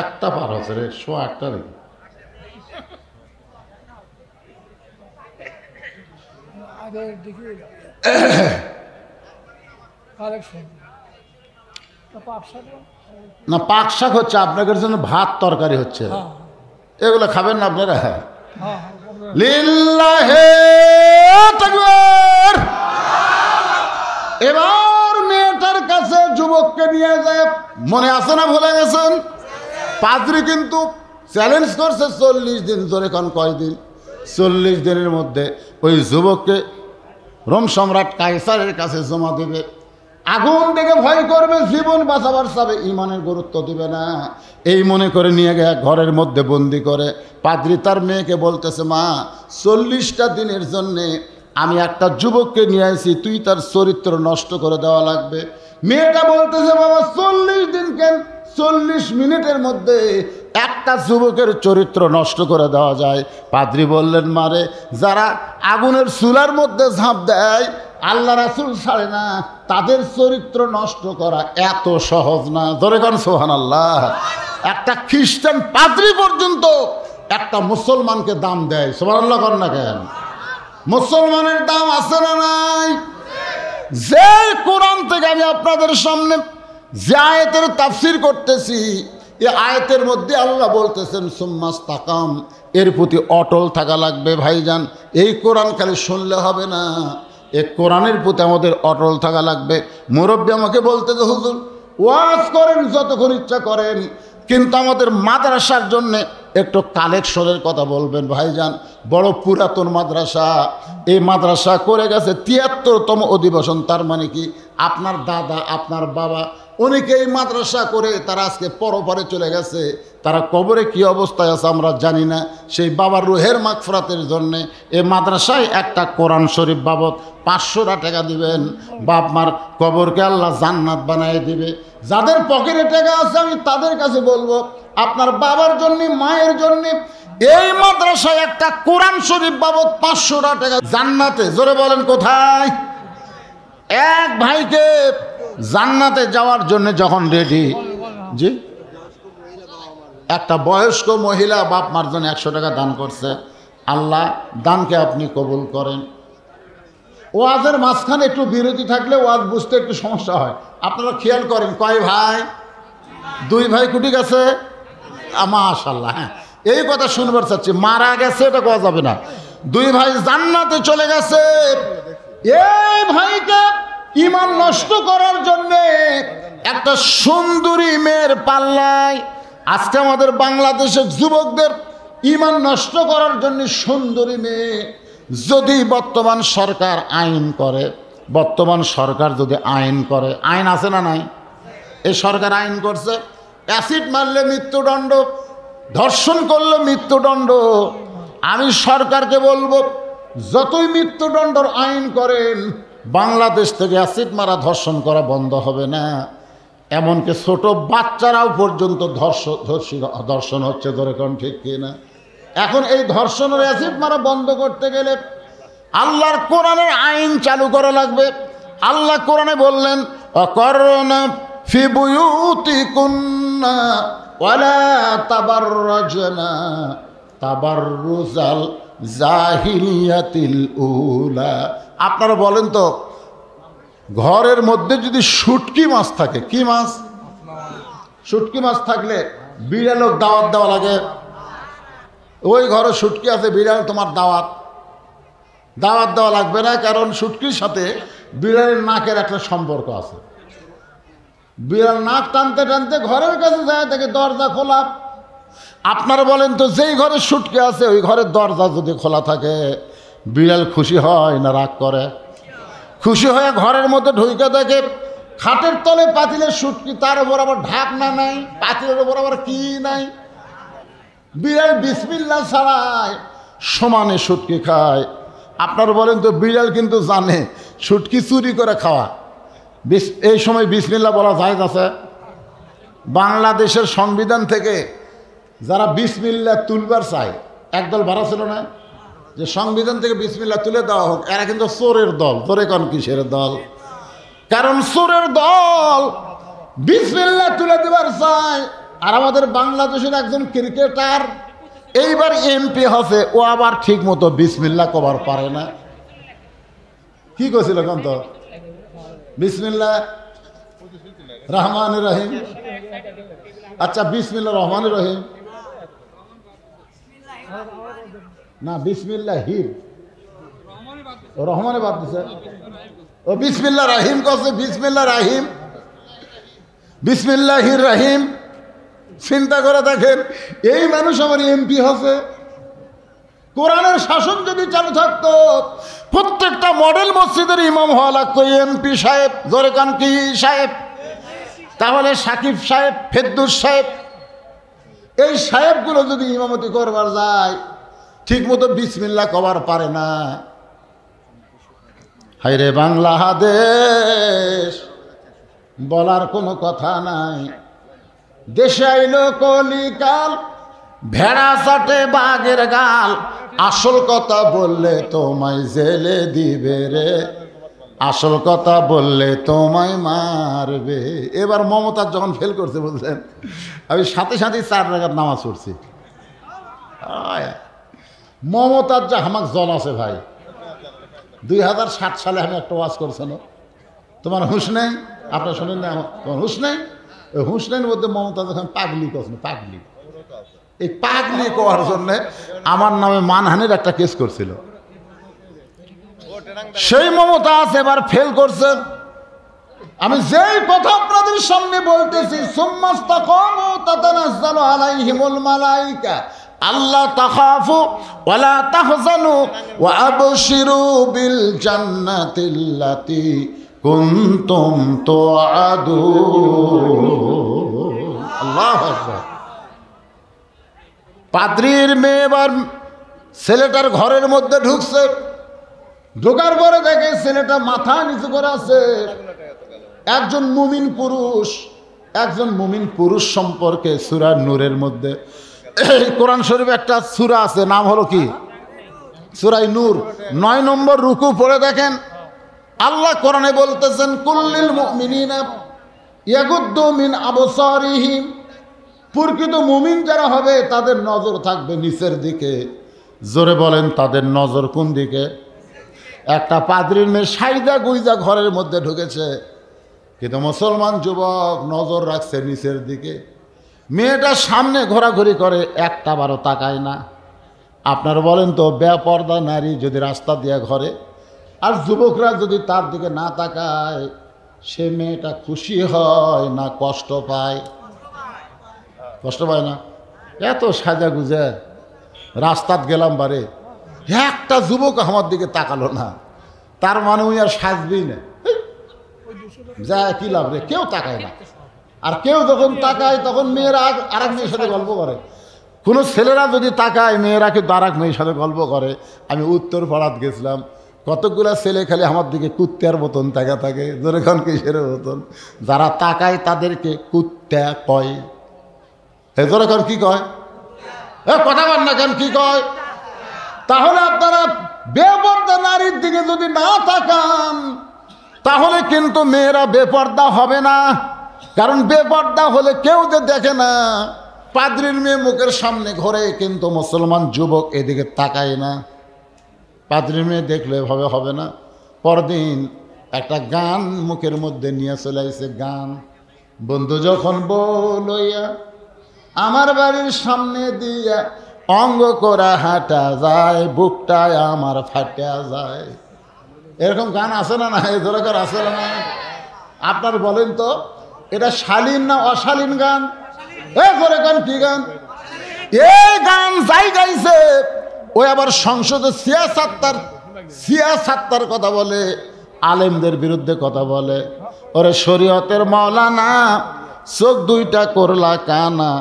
1টা পার হচ্ছে রে, 1:15 নাকি। না পাক শাক হচ্ছে আপনাদের জন্য, ভাত তরকারি হচ্ছে, এগুলো খাবেন না আপনারা? লিল্লাহে তাকবীর। এবার মেয়েটার কাছে যুবককে নিয়ে যায়, মনে আছে না ভুলে গেছেন? পাদ্রী কিন্তু চ্যালেঞ্জ করছে 40 দিন, ধরে কোন কয়দিন, 40 দিনের মধ্যে ওই যুবককে রোম সম্রাট কায়সারের কাছে জমা দেবে। আগুন দেখে ভয় করবে, জীবন বাঁচাবার চাবে, ইমানের গুরুত্ব দিবে না, এই মনে করে নিয়ে গিয়ে ঘরের মধ্যে বন্দি করে। পাদ্রী তার মেয়েকে বলতেছে, মা 40টা দিনের জন্যে আমি একটা যুবককে নিয়ে আসি, তুই তার চরিত্র নষ্ট করে দেওয়া লাগবে। মেয়েটা বলতেছে, বাবা 40 দিন কেন, 40 মিনিটের মধ্যে একটা যুবকের চরিত্র নষ্ট করে দেওয়া যায়। পাদ্রী বললেন, মারে যারা আগুনের চুলার মধ্যে ঝাঁপ দেয় আল্লাহ রাসূল ছাড়ে না, তাদের চরিত্র নষ্ট করা এত সহজ না। ধরে করেন সুবহানাল্লাহ। একটা খ্রিস্টান পাদ্রী পর্যন্ত একটা মুসলমানকে দাম দেয়, সুবহানাল্লাহ করেন না কেন? মুসলমানের দাম আছে না নাই? যে কোরআন থেকে আমি আপনাদের সামনে যে আয়াতের তাফসীর করতেছি, এই আয়াতের মধ্যে আল্লাহ বলতেছেন সুম্মাস্তাকাম, এর প্রতি অটল থাকা লাগবে। ভাইজান, এই কোরআন খালি শুনলে হবে না, এই কোরআনের প্রতি আমাদের অটল থাকা লাগবে। মুরব্বী আমাকে বলতেছে, হুজুর ওয়াজ করেন যতক্ষণ ইচ্ছা করেন, কিন্তু আমাদের মাদ্রাসার জন্যে একটু কালেকশনের কথা বলবেন। ভাইজান, বড় পুরাতন মাদ্রাসা, এই মাদ্রাসা করে গেছে ৭৩তম অধিবেশন। তার মানে কি আপনার দাদা আপনার বাবা অনেকে এই মাদ্রাসা করে তারা আজকে পরপারে চলে গেছে, তারা কবরে কি অবস্থায় আছে আমরা জানি না। সেই বাবার রুহের মাগফিরাতের জন্যে এই মাদ্রাসায় একটা কোরআন শরীফ বাবদ 500 টাকা দিবেন, বাপ মার কবরকে আল্লাহ জান্নাত বানায় দিবে। যাদের পকেটে টাকা আছে আমি তাদের কাছে বলবো, আপনার বাবার জন্য মায়ের জন্য এই মাদ্রাসায় একটা কোরআন শরীফ বাবদ 500 টাকা জান্নাতে। জোরে বলেন কোথায়? এক ভাইকে জান্নাতে যাওয়ার জন্য যখন রেডি, জি একটা বয়স্ক মহিলা বাপ মার জন্য 100 টাকা দান করছে। আল্লাহ দানকে আপনি কবুল করেন। ওয়াজের মাঝখানে একটু বিরতি থাকলে ওয়াজ বুঝতে একটু সমস্যা হয়, আপনারা খেয়াল করেন। কয় ভাই? 2 ভাই কুটি গেছে, মাশাআল্লাহ। হ্যাঁ, এই কথা শুনবার চাচ্ছি, মারা গেছে এটা কোয়া যাবে না। 2 ভাই জান্নাতে চলে গেছে। এই ভাইকে ঈমান নষ্ট করার জন্য একটা সুন্দরী মেয়ের পাল্লায় আজকে আমাদের বাংলাদেশের যুবকদের ঈমান নষ্ট করার জন্য সুন্দরী মেয়ে। যদি বর্তমান সরকার আইন করে, বর্তমান সরকার যদি আইন করে, আইন আছে না নাই? এই সরকার আইন করছে, অ্যাসিড মারলে মৃত্যুদণ্ড, ধর্ষণ করলে মৃত্যুদণ্ড। আমি সরকারকে বলবো, যতই মৃত্যুদণ্ডর আইন করেন, বাংলাদেশ থেকে অ্যাসিড মারা ধর্ষণ করা বন্ধ হবে না। এমনকি ছোট বাচ্চারাও পর্যন্ত ধর্ষণ হচ্ছে। ধরে কোন ঠিক কিনা? এখন এই ধর্ষণের অ্যাসিড মারা বন্ধ করতে গেলে আল্লাহর কোরআনের আইন চালু করা লাগবে। আল্লাহ কোরআনে বললেন, অকরনা ফি বুয়ুতিকুন্না ওয়ালা তাবাররাজনা তাবাররুজাল জাহিলিয়াতিল উলা। আপনারা বলেন তো, ঘরের মধ্যে যদি শুটকি মাছ থাকে, কি মাছ? শুটকি মাছ থাকলে বিড়ালক দাওয়াত দেওয়া লাগে। ওই ঘরে শুটকি আছে, বিড়াল তোমার দাওয়াত দেওয়া লাগবে না, কারণ শুটকির সাথে বিড়ালের নাকের একটা সম্পর্ক আছে। বিড়াল নাক টানতে টানতে ঘরের কাছে যায়, দেখে দরজা খোলা। আপনারা বলেন তো, যেই ঘরে শুটকি আছে ওই ঘরের দরজা যদি খোলা থাকে, বিড়াল খুশি হয় না রাগ করে? খুশি হয়ে ঘরের মধ্যে ঢুকে দেখে খাটের তলে পাতিলের শুটকি, তার উপর আবার ঢাকনা নাই, পাতিলের উপর আবার কি নাই। বিড়াল বিসমিল্লাহ ছাড়ায় সমানে শুটকি খায়। আপনারা বলেন তো, বিড়াল কিন্তু জানে শুটকি চুরি করে খাওয়া, এই সময় বিসমিল্লাহ বলা জায়েজ আছে? বাংলাদেশের সংবিধান থেকে যারা বিসমিল্লাহ তুলবার চায়, একদল ভাড়া ছিল না যে সংবিধান থেকে বিসমিল্লাহ তুলে দেওয়া হোক, এরা কিন্তু চোরের দল। তোরে কোন কিসের দল? কারণ চোরের দল বিসমিল্লাহ তুলে দেবার চায়। আর আমাদের বাংলাদেশের একজন ক্রিকেটার এইবার এমপি হচ্ছে, ও আবার ঠিক মতো বিসমিল্লাহ কবার পারে না। কি কইছিল কোন তো? বিসমিল্লাহ রহমান রহিম। আচ্ছা, বিসমিল্লাহ রহমান রহিম না, বিসমিল্লাহ হির, ও রহমানে বাদ দিছে। ও বিসমিল্লাহ রাহিম কছে, বিসমিল্লাহ রাহিম, বিসমিল্লাহির রাহিম। চিন্তা করে দেখেন, এই মানুষ আমার এমপি হচ্ছে। কোরআনের শাসন যদি চালু থাকতো, প্রত্যেকটা মডেল মসজিদের ইমাম হওয়া লাগতো এমপি সাহেব। জোরে কান কি সাহেব? তাহলে সাকিব সাহেব, ফেরদৌস সাহেব, এই সাহেবগুলো যদি ইমামতি করবার যায়, ঠিক মতো বিসমিল্লাহ কবার পারে না। হায়রে বাংলাদেশ, বলার কোনো কথা নাই। দেশে আইলো কলিকাল, ভেড়া চাটে বাঘের গাল। আসল কথা বললে তোমায় জেলে দিবে রে, আসল কথা বললে তোমায় মারবে। এবার মমতাজ যখন ফেল করছে বলছেন, আমি সাথে সাথে 4 রাকাত নামাজ পড়ছি। মমতাজ যা আমাক জল আছে ভাই। 2007 সালে আমি একটা ওয়াজ করছেন, তোমার হুঁশ নেই? আপনার শোনেন না? তোমার হুঁশ নেই? ওই হুঁশ নেই মধ্যে মমতাজ যখন পাগলি করছেন, পাগলি, এই পাগলি করার জন্যে আমার নামে মানহানির একটা কেস করছিল। সেই মমতাজ এবার ফেল করছেন। আমি যেই কথা আপনাদের সামনে বলতেছি, সুম্মাস্তাকামু তাতানাজ্জালু আলাইহিমুল মালাইকা আল্লা তাখাফু ওয়ালা তাহজানু ওয়া আবশিরু বিল জান্নাতিল্লাতী কুনতুম তুআদুন। আল্লাহু আকবার। পাদ্রীর মেয়ে এবার ছেলেটার ঘরের মধ্যে ঢুকছে। ঢোকার পরে দেখে ছেলেটা মাথা নিচু করে আছে। একজন মুমিন পুরুষ সম্পর্কে সূরা নূরের মধ্যে, কোরআন শরীফে একটা সূরা আছে, নাম হলো কি? সূরা নূর। 9 নম্বর রুকু পড়ে দেখেন, আল্লাহ কোরআনে বলতেছেন, কুল্লিল মুমিনিনা ইয়াগুদ্দু মিন আবসারিহিম। প্রকৃত মুমিন যারা হবে তাদের নজর থাকবে নিচের দিকে। জোরে বলেন, তাদের নজর কোন দিকে? একটা পাদ্রীর মেয়ে সাইদা গুইজা ঘরের মধ্যে ঢুকেছে, কিন্তু মুসলমান যুবক নজর রাখছে নিচের দিকে। মেয়েটা সামনে ঘোরাঘুরি করে, একটা বারও তাকায় না। আপনারা বলেন তো, বেপর্দা নারী যদি রাস্তা দিয়ে ঘরে, আর যুবকরা যদি তার দিকে না তাকায়, সে মেয়েটা খুশি হয় না কষ্ট পায়? কষ্ট পায় না? এত সাজা গুজে রাস্তাত গেলাম বারে, একটা যুবক আমার দিকে তাকালো না, তার মানে উনি আর সাজবেই না। যা কি লাভ রে, কেউ তাকায় না। আর কেউ যখন তাকায় তখন মেয়েরা আরেক মেয়ের সাথে গল্প করে। কোনো ছেলেরা যদি তাকায়, মেয়েরা কিন্তু আরেক মেয়ের সাথে গল্প করে। আমি উত্তর পাড়াত গেছিলাম, কতগুলা ছেলে খালি আমার দিকে কুত্তার মতন তাকা থাকে। যেরকম কিসের মতন? যারা তাকায় তাদেরকে কুত্তা কয়। যেরকম কি কয়? কথা বল না কেন, কি কয়? তাহলে আপনারা বেপর্দা নারীর দিকে যদি না তাকান, তাহলে কিন্তু মেয়েরা বেপর্দা হবে না। কারণ বেপর্দা হলে কেউ যে দেখে না। পাদ্রীর মেয়ে মুখের সামনে ঘরে, কিন্তু মুসলমান যুবক এদিকে তাকায় না। পাদ্রীর মেয়ে দেখলে ভাবে হবে না। পরদিন একটা গান মুখের মধ্যে নিয়ে চলে আসছে। গান, বন্ধু যখন বলইয়া আমার বাড়ির সামনে দিয়া অঙ্গ করা হাঁটা যায়, বুকটায় আমার ফাটা যায়। এরকম গান আছে না? না, এই ধরনের আছে না? আপনার বলেন তো, এটা শালীন না অশালীন গান? করে গান কি গান? এই গান যাই গাইছে, ওই আবার সংসদে সিয়াসাত্তার কথা বলে, আলেমদের বিরুদ্ধে কথা বলে। ওরে শরীয়তের মাওলানা, চোখ দুইটা করলা কানা,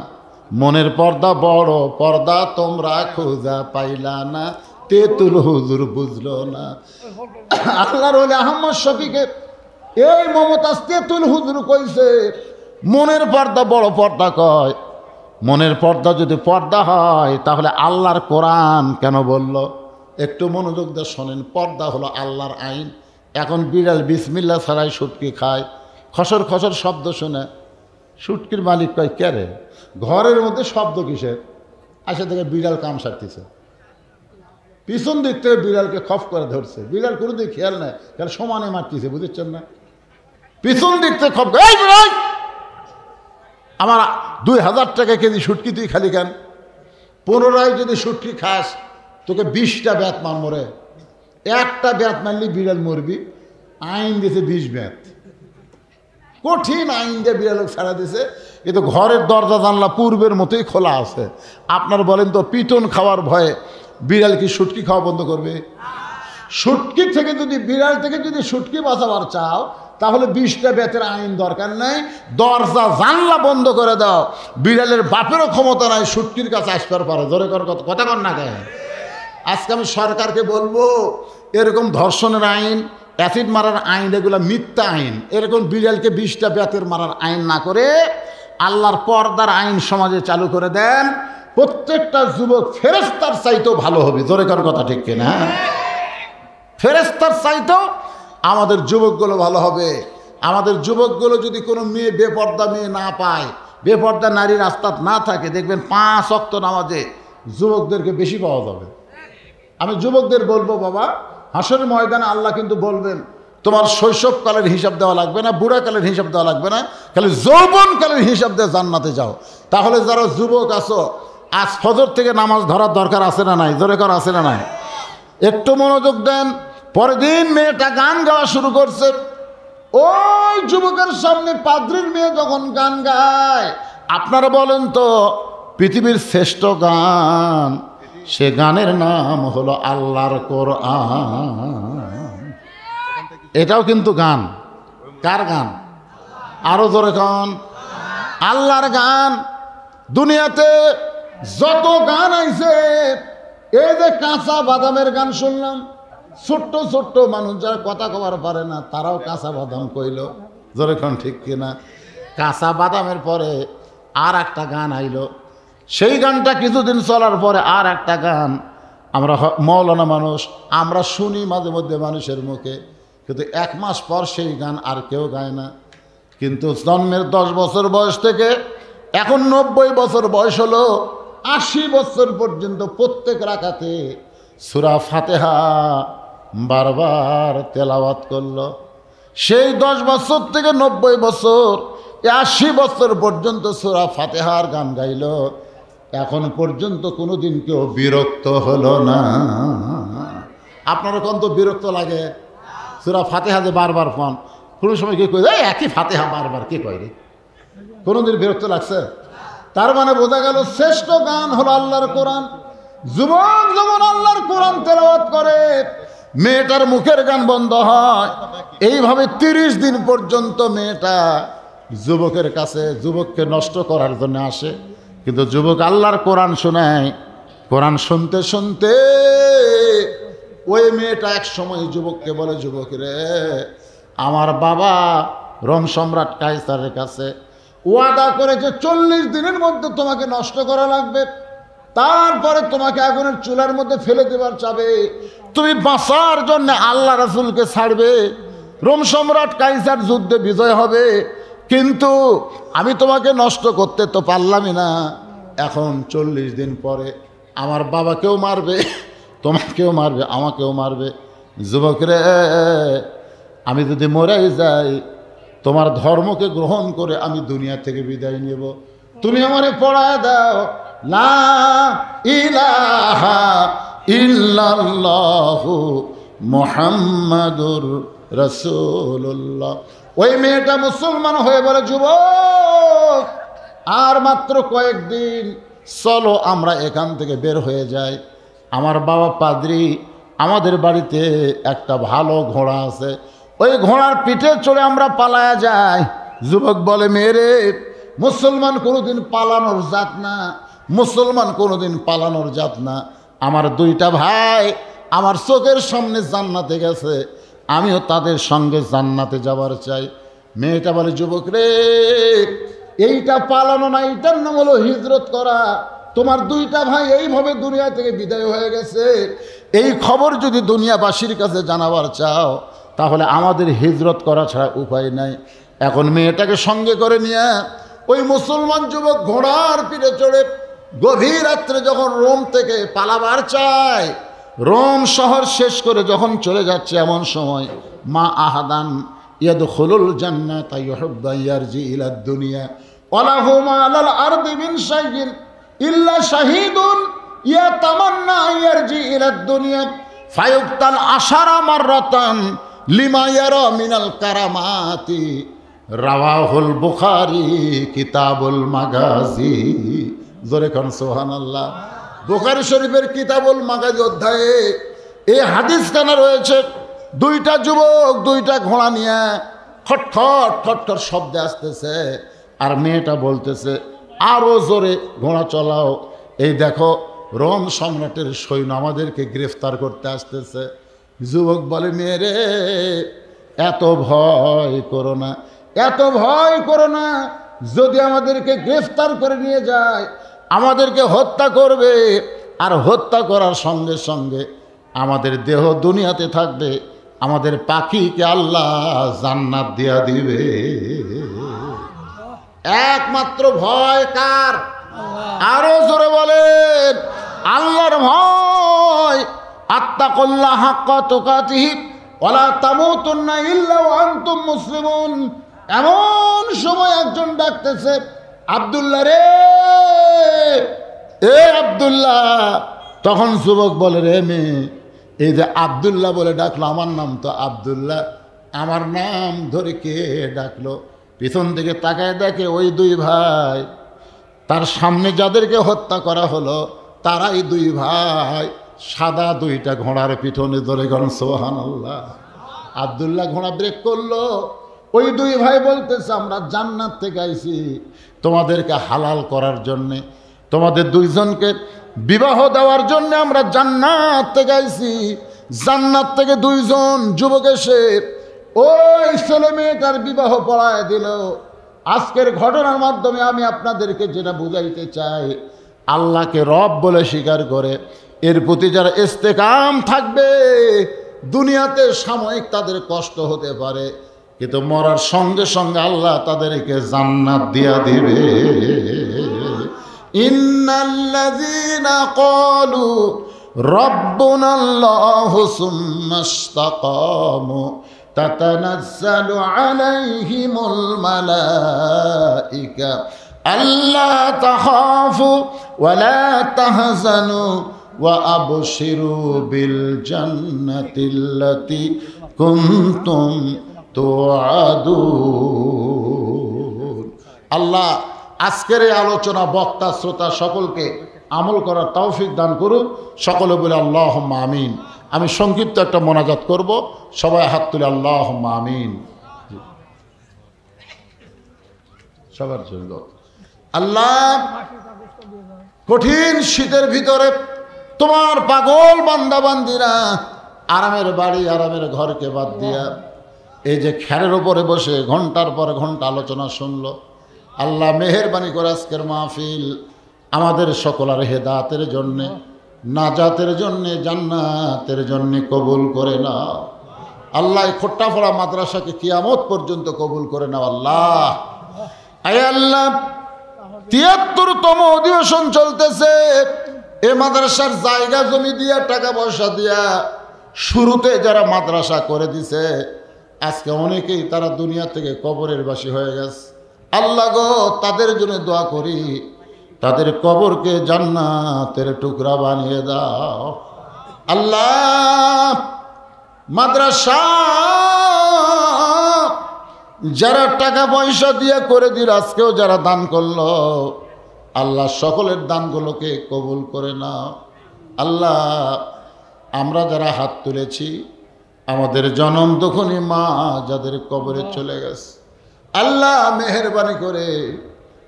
মনের পর্দা বড় পর্দা তোমরা খোঁজা পাইলা না, তেতুল হুজুর বুঝলো না। আল্লাহর ওলি আহমদ শফিকে এই মমতাজ তেতুল হুজুর কইছে মনের পর্দা বড় পর্দা কয়। মনের পর্দা যদি পর্দা হয় তাহলে আল্লাহর কোরআন কেন বলল? একটু মনোযোগ দিয়ে শোনেন। পর্দা হলো আল্লাহর আইন। এখন বিড়াল বিসমিল্লাহ ছাড়াই শুটকি খায়, খসর খসর শব্দ শুনে শুটকির মালিক কয় কে রে, ঘরের মধ্যে শব্দ কিসের? আসে থেকে বিড়াল কাম সারতেছে, পিছন দিক থেকে বিড়ালকে খপ করে ধরছে। বিড়াল কোনো দিক খেয়াল নেই, খেয়াল সমানে মারতেছে, বুঝেছেন না? পিছন দিক থেকে খপ, এই বিড়াল আমার 2000 টাকা কেজি শুটকি তুই খালি কেন? পুনরায় যদি শুটকি খাস তোকে 20টা ব্যাত মার মরে, একটা ব্যাত মারলি বিড়াল মরবি। আইন দিয়েছে 20 ব্যাত, কঠিন আইন দিয়ে বিড়াল ছাড়া দিয়েছে। কিন্তু ঘরের দরজা জানলা পূর্বের মতোই খোলা আছে। আপনার বলেন তো পিটন খাওয়ার ভয়ে বিড়াল কি শুটকি খাওয়া বন্ধ করবে? শুটকি থেকে যদি বিড়াল থেকে যদি শুটকি বাঁচাবার চাও তাহলে 20টা ব্যাতের আইন দরকার নাই, দরজা জানলা বন্ধ করে দাও। বিড়ালের বাপেরও ক্ষমতা নাই শুটকির কাছে আসবার পারে। জোরে কর কথা কর না কেন? আজকে আমি সরকারকে বলবো এরকম ধর্ষণের আইন, অ্যাসিড মারার আইন, এগুলো মিথ্যা আইন। এরকম বিড়ালকে 20টা ব্যাতের মারার আইন না করে আল্লাহর পর্দার আইন সমাজে চালু করে দেন। প্রত্যেকটা যুবক ফেরেশতার চাইতেও ভালো হবে। জোরে কর কথা ঠিক কিনা? ফেরেশতার চাইতেও আমাদের যুবকগুলো ভালো হবে। আমাদের যুবকগুলো যদি কোনো মেয়ে বেপর্দা মেয়ে না পায়, বেপর্দা নারী রাস্তাত না থাকে, দেখবেন 5 ওয়াক্ত নামাজে যুবকদেরকে বেশি পাওয়া যাবে। আমি যুবকদের বলবো বাবা, হাসরের ময়দানে আল্লাহ কিন্তু বলবেন তোমার শৈশবকালের হিসাব দেওয়া লাগবে না, বুড়াকালের হিসাব দেওয়া লাগবে না, খালি যৌবনকালের হিসাব দিয়ে জান্নাতে যাও। তাহলে যারা যুবক আছো আজ ফজর থেকে নামাজ ধরার দরকার আছে না নাই? জোরে কর আছে না নাই? একটু মনোযোগ দেন। পরের দিন মেয়েটা গান গাওয়া শুরু করছে। ওই যুবকের সামনে পাদ্রীর মেয়ে যখন গান গায়, আপনারা বলেন তো পৃথিবীর শ্রেষ্ঠ গান, সে গানের নাম হলো আল্লাহর কোরআন। এটাও কিন্তু গান। কার গান? আরো জোরে গান, আল্লাহর গান। দুনিয়াতে যত গান আইছে, এই যে কাঁচা বাদামের গান শুনলাম, ছোট্ট ছোট্ট মানুষ যারা কথা কবার পারে না তারাও কাঁচা বাদাম কইল। জোরে কোন ঠিক কিনা? কাঁচা বাদামের পরে আর একটা গান আইলো, সেই গানটা কিছুদিন চলার পরে আর একটা গান। আমরা মৌলানা মানুষ, আমরা শুনি মাঝে মধ্যে মানুষের মুখে, কিন্তু 1 মাস পর সেই গান আর কেউ গায় না। কিন্তু জন্মের 10 বছর বয়স থেকে এখন 90 বছর বয়স হলো, 80 বছর পর্যন্ত প্রত্যেক রাকাতে সূরা ফাতিহা বারবার তেলাওয়াত করলো। সেই 10 বছর থেকে 90 বছর, 80 বছর পর্যন্ত সূরা ফাতিহার গান গাইল। এখন পর্যন্ত কোনোদিন কেউ বিরক্ত হলো না। আপনারা কোন তো বিরক্ত লাগে? সূরা ফাতিহা যে বারবার পান, কোনো সময় কে কই একই ফাতিহা বারবার কে কয় রে? কোনোদিন বিরক্ত লাগছে? তার মানে বোঝা গেল শ্রেষ্ঠ গান হলো আল্লাহর কোরআন। যুবক যখন আল্লাহর কোরআন তেলাওয়াত করে, মেয়েটার মুখের গান বন্ধ হয়। এইভাবে 30 দিন পর্যন্ত মেয়েটা যুবকের কাছে যুবককে নষ্ট করার জন্য আসে। কিন্তু যুবক আল্লাহর কোরআন শোনায়। কোরআন শুনতে শুনতে ওই মেয়েটা এক সময় যুবককে বলে, যুবক রে, আমার বাবা রোম সম্রাট কাইসারের কাছে ওয়াদা করেছে 40 দিনের মধ্যে তোমাকে নষ্ট করা লাগবে, তারপরে তোমাকে আগুনের চুলার মধ্যে ফেলে দেবার চাবে। তুমি বাঁচার জন্য আল্লাহ রাসূলকে ছাড়বে, রোম সম্রাট কাইসার যুদ্ধে বিজয় হবে, কিন্তু আমি তোমাকে নষ্ট করতে তো পারলামই না। এখন 40 দিন পরে আমার বাবাকেও মারবে, তোমাকেও মারবে, আমাকেও মারবে। যুবক রে, আমি যদি মরে যাই, তোমার ধর্মকে গ্রহণ করে আমি দুনিয়া থেকে বিদায় নেব। তুমি আমারে পড়ায় দাও লা ইলাহা ইল্লাল্লাহু মুহাম্মাদুর রাসূলুল্লাহ। ওই মেয়েটা মুসলমান হয়ে বলে, যুবক আর মাত্র কয়েকদিন, চলো আমরা এখান থেকে বের হয়ে যাই। আমার বাবা পাদ্রী, আমাদের বাড়িতে একটা ভালো ঘোড়া আছে, ওই ঘোড়ার পিঠে চড়ে আমরা পালায়া যাই। যুবক বলে, মেরে মুসলমান কোনোদিন পালানোর জাত না, মুসলমান কোনোদিন পালানোর জাত না। আমার দুইটা ভাই আমার চোখের সামনে জান্নাতে গেছে, আমিও তাদের সঙ্গে জান্নাতে যাবার চাই। মেয়েটা বলে, যুবক রে, এইটা পালানো না, এইটার নাম হলো হিজরত করা। তোমার দুইটা ভাই এইভাবে দুনিয়া থেকে বিদায় হয়ে গেছে, এই খবর যদি দুনিয়াবাসীর কাছে জানাবার চাও তাহলে আমাদের হিজরত করা ছাড়া উপায় নাই। এখন মেয়েটাকে সঙ্গে করে নিয়ে ওই মুসলমান যুবক ঘোড়ার পিঠে চড়ে গভীর রাত্রে যখন রোম থেকে পালাবার চায়, রোম শহর শেষ করে যখন চলে যাচ্ছে, এমন সময় মা আহাদান ইয়াদখুলুল জান্নাতা ইউহিব্বু ইয়ারজি ইলা দুনিয়া ওয়ালাহু মা আলাল আরদি মিন শাইইন ইল্লা শাহীদুন ইয়াতামান্না ইয়ারজি ইলা দুনিয়া ফায়ুক্তাল আশারা মাররাতান লিমা ইয়ারা মিনাল কারামাতি। রাওয়াহুল বুখারী কিতাবুল মাগাজি। জোরে কোন সুবহানাল্লাহ। বুখারী শরীফের কিতাবুল মাগাজি অধ্যায়ে এই হাদিস খানা রয়েছে। দুইটা যুবক দুইটা ঘোড়া নিয়ে খটখট খটখট শব্দে আসতেছে, আর মেয়েটা বলতেছে আরো জোরে ঘোড়া চলাও, এই দেখো রোম সম্রাটের সৈন্য আমাদেরকে গ্রেফতার করতে আসতেছে। যুবক বলে, মেয়েরে এত ভয় করো না, এত ভয় করো না, যদি আমাদেরকে গ্রেফতার করে নিয়ে যায় আমাদেরকে হত্যা করবে, আর হত্যা করার সঙ্গে সঙ্গে আমাদের দেহ দুনিয়াতে থাকবে, আমাদের পাখিকে আল্লাহ জান্নাত দিয়া দিবে। একমাত্র ভয় কার? আরো জোরে বলেন, আল্লাহর ভয়। আত্তাকুল্লাহ হাক্কা তুকাতিহি ওয়ালা তামুতুন্না ইল্লা ওয়া আনতুম মুসলিমুন। এমন সময় একজন ডাকতেছে, আব্দুল্লাহ রে, এ আব্দুল্লাহ। তখন যুবক বলে, রে মেয়ে, এই যে আব্দুল্লাহ বলে ডাকলো, আমার নাম তো আব্দুল্লাহ, আমার নাম ধরে কে ডাকলো? পিছন দিকে তাকায় দেখে ওই দুই ভাই, তার সামনে যাদেরকে হত্যা করা হলো তারাই দুই ভাই, সাদা দুইটা ঘোড়ার পিছনে ধরে গেলেন। সুবহানাল্লাহ। আব্দুল্লাহ ঘোড়া ব্রেক করলো, ওই দুই ভাই বলতেছে, আমরা জান্নাত থেকে আইছি তোমাদেরকে হালাল করার জন্যে, তোমাদের দুইজনকে বিবাহ দেওয়ার জন্য আমরা জান্নাত থেকে আইছি। জান্নাত থেকে দুইজন যুবক এসে ওই ছেলে মেয়েটার বিবাহ পড়ায় দিল। আজকের ঘটনার মাধ্যমে আমি আপনাদেরকে যেটা বুঝাইতে চাই, আল্লাহকে রব বলে স্বীকার করে এর প্রতি যারা ইস্তেকাম থাকবে, দুনিয়াতে সাময়িক তাদের কষ্ট হতে পারে, কিন্তু মরার সঙ্গে সঙ্গে আল্লাহ তাদেরকে জান্নাত দিয়া দিবে। ইন্নাল্লাযীনা ক্বালু রাব্বুনাল্লাহু সুম্মা ইসতাকামু তাতানাজ্জালু আলাইহিমুল মালাইকা আল্লা তাখাফু ওয়া লা তাহজানু ওয়া আবশিরু বিল জান্নাতিল্লাতী কুনতুম তুআদুন। আল্লাহ আজকের এই আলোচনা বক্তা শ্রোতা সকলকে আমল করার তৌফিক দান করুন। সকলে বলে আল্লাহুম্মা আমিন। আমি সংক্ষিপ্ত একটা মোনাজাত করব, সবাই হাত তুলে আল্লাহুম্মা আমিন। সবার জন্য আল্লাহ, কঠিন শীতের ভিতরে তোমার পাগল বান্দা বান্দিরা আরামের বাড়ি আরামের ঘরকে বাদ দিয়া এই যে খেরের উপরে বসে ঘন্টার পর ঘন্টা আলোচনা শুনলো, আল্লাহ মেহেরবানি করে আজকের মাহফিল আমাদের সকলের হেদায়েতের জন্যে, নাজাতের জন্যে, জান্নাতের জন্যে কবুল করে নাও। আল্লাহ খোট্টাফড়া মাদ্রাসাকে কিয়ামত পর্যন্ত কবুল করে নাও। আল্লাহ, আয় আল্লাহ, ৭৩তম অধিবেশন চলতেছে। এ মাদ্রাসার জায়গা জমি দিয়া টাকা পয়সা দিয়া শুরুতে যারা মাদ্রাসা করে দিছে, আজকে অনেকেই তারা দুনিয়া থেকে কবরের বাসী হয়ে গেছে। আল্লাহ গো, তাদের জন্য দোয়া করি, তাদের কবরকে জান্নাতের টুকরা বানিয়ে দাও। আল্লাহ, মাদ্রাসা যারা টাকা পয়সা দিয়ে করে দিল, আজকেও যারা দান করলো, আল্লাহ সকলের দানগুলোকে কবুল করে নাও। আল্লাহ, আমরা যারা হাত তুলেছি, আমাদের জনম দুঃখিনী মা যাদের কবরে চলে গেছে, আল্লাহ মেহেরবানি করে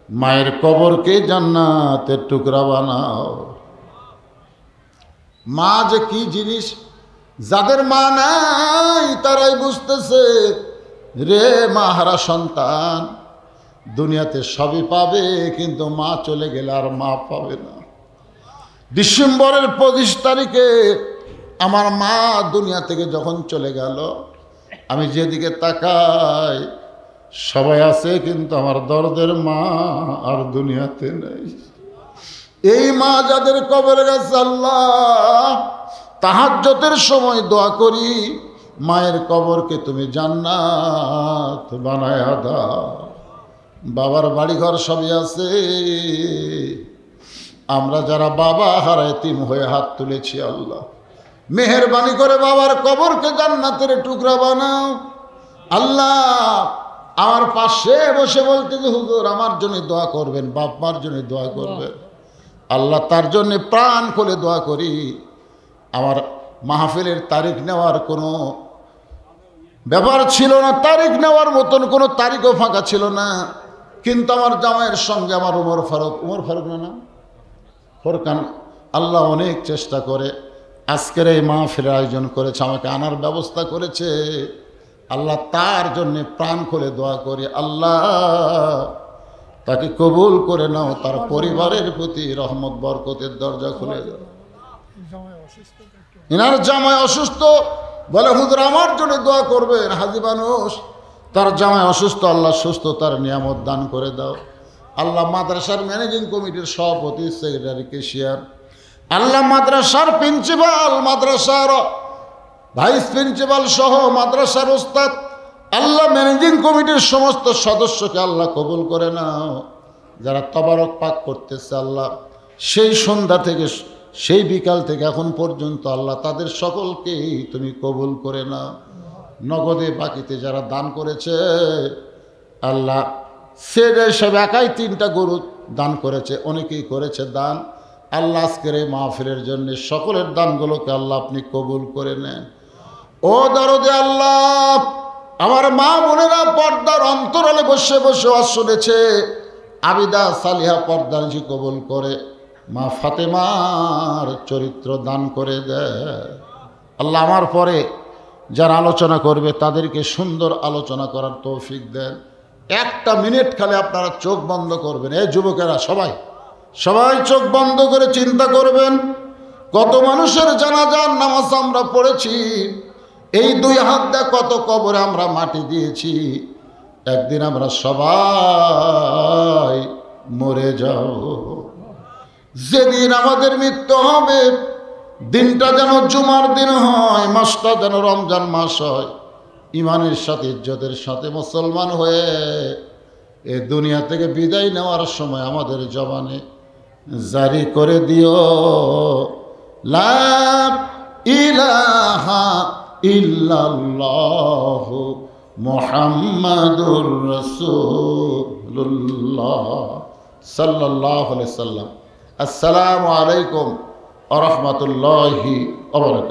মায়ের কবরকে জান্নাতের টুকরা বানাও। মা যে কি জিনিস, যাদের মা নাই তারাই বুঝতেছে রে মা হারা সন্তান দুনিয়াতে সবই পাবে, কিন্তু মা চলে গেলে আর মা পাবে না। ডিসেম্বরের 25 তারিখে আমার মা দুনিয়া থেকে যখন চলে গেল, আমি যেদিকে তাকাই সবাই আছে, কিন্তু আমার দরদের মা আর দুনিয়াতে নেই। এই মা যাদের কবরে গেছে, আল্লাহ তাহাজ্জুদের সময় দোয়া করি, মায়ের কবরকে তুমি জান্নাত বানায়া দাও। বাবার বাড়িঘর সবই আছে, আমরা যারা বাবা হারা এতিম হয়ে হাত তুলেছি, আল্লাহ মেহেরবানি করে বাবার কবরকে জান্নাতের টুকরা বানাও। আল্লাহ আমার পাশে বসে বলতে যে হুজুর আমার জন্য দোয়া করবেন, বাপ মার জন্য দোয়া করবেন, আল্লাহ তার জন্য প্রাণ খুলে দোয়া করি। আমার মাহফিলের তারিখ নেওয়ার কোনো ব্যাপার ছিল না, তারিখ নেওয়ার মতন কোনো তারিখও ফাঁকা ছিল না, কিন্তু আমার জামাইয়ের সঙ্গে আমার উমর ফারুক না ফোরকান আল্লাহ অনেক চেষ্টা করে আজকের এই মাহফিলের আয়োজন করেছে, আমাকে আনার ব্যবস্থা করেছে। আল্লাহ তার জন্যে প্রাণ খুলে দোয়া করি, আল্লাহ তাকে কবুল করে নাও, তার পরিবারের প্রতি রহমত বরকতের দরজা খুলে দাও। ইনার জামাই অসুস্থ, বলে হুজুর আমার জন্য দোয়া করবেন। হাজী মানুষ, তার জামাই অসুস্থ, আল্লাহ সুস্থতার নিয়ামত দান করে দাও। আল্লাহ মাদ্রাসার ম্যানেজিং কমিটির সভাপতি, সেক্রেটারি, কেশিয়ার, আল্লাহ মাদ্রাসার প্রিন্সিপাল, মাদ্রাসার ভাইস প্রিন্সিপাল সহ মাদ্রাসার ওস্তাদ, আল্লাহ ম্যানেজিং কমিটির সমস্ত সদস্যকে আল্লাহ কবুল করে নাও। যারা তবারক পাক করতেছে আল্লাহ সেই সন্ধ্যা থেকে সেই বিকাল থেকে এখন পর্যন্ত আল্লাহ তাদের সকলকেই তুমি কবুল করে নাও। নগদে বাকিতে যারা দান করেছে আল্লাহ, সে সব একাই 3টা গরু দান করেছে, অনেকেই করেছে দান। আল্লাহ আজকের এই মাহফিলের জন্য সকলের দানগুলোকে আল্লাহ আপনি কবুল করে নেন। ও দরদে আল্লাহ, আমার মা বোনেরা পর্দার অন্তরালে বসে বসে ওয়াজ শুনেছে, আবিদা সালিহা পর্দার জি কবুল করে, মা ফাতেমার চরিত্র দান করে দেয়। আল্লাহ আমার পরে যারা আলোচনা করবে তাদেরকে সুন্দর আলোচনা করার তৌফিক দেন। 1 মিনিট খালি আপনারা চোখ বন্ধ করবেন। এই যুবকেরা সবাই চোখ বন্ধ করে চিন্তা করবেন, কত মানুষের জানাজার নামাজ আমরা পড়েছি, এই 2 হাত দিয়ে কত কবরে আমরা মাটি দিয়েছি। একদিন আমরা সবাই মরে যাব। যেদিন আমাদের মৃত্যু হবে, দিনটা যেন জুমার দিন হয়, মাসটা যেন রমজান মাস হয়, ইমানের সাথে ইজ্জতের সাথে মুসলমান হয়ে এ দুনিয়া থেকে বিদায় নেওয়ার সময় আমাদের জবানে জারি করে দিও লা ইলাহা ইল্লাল্লাহু মুহাম্মাদুর রাসূলুল্লাহ সাল্লাল্লাহু আলাইহি সাল্লাম। আসসালামু আলাইকুম ওয়া রাহমাতুল্লাহি ওয়া বারাকাতুহু।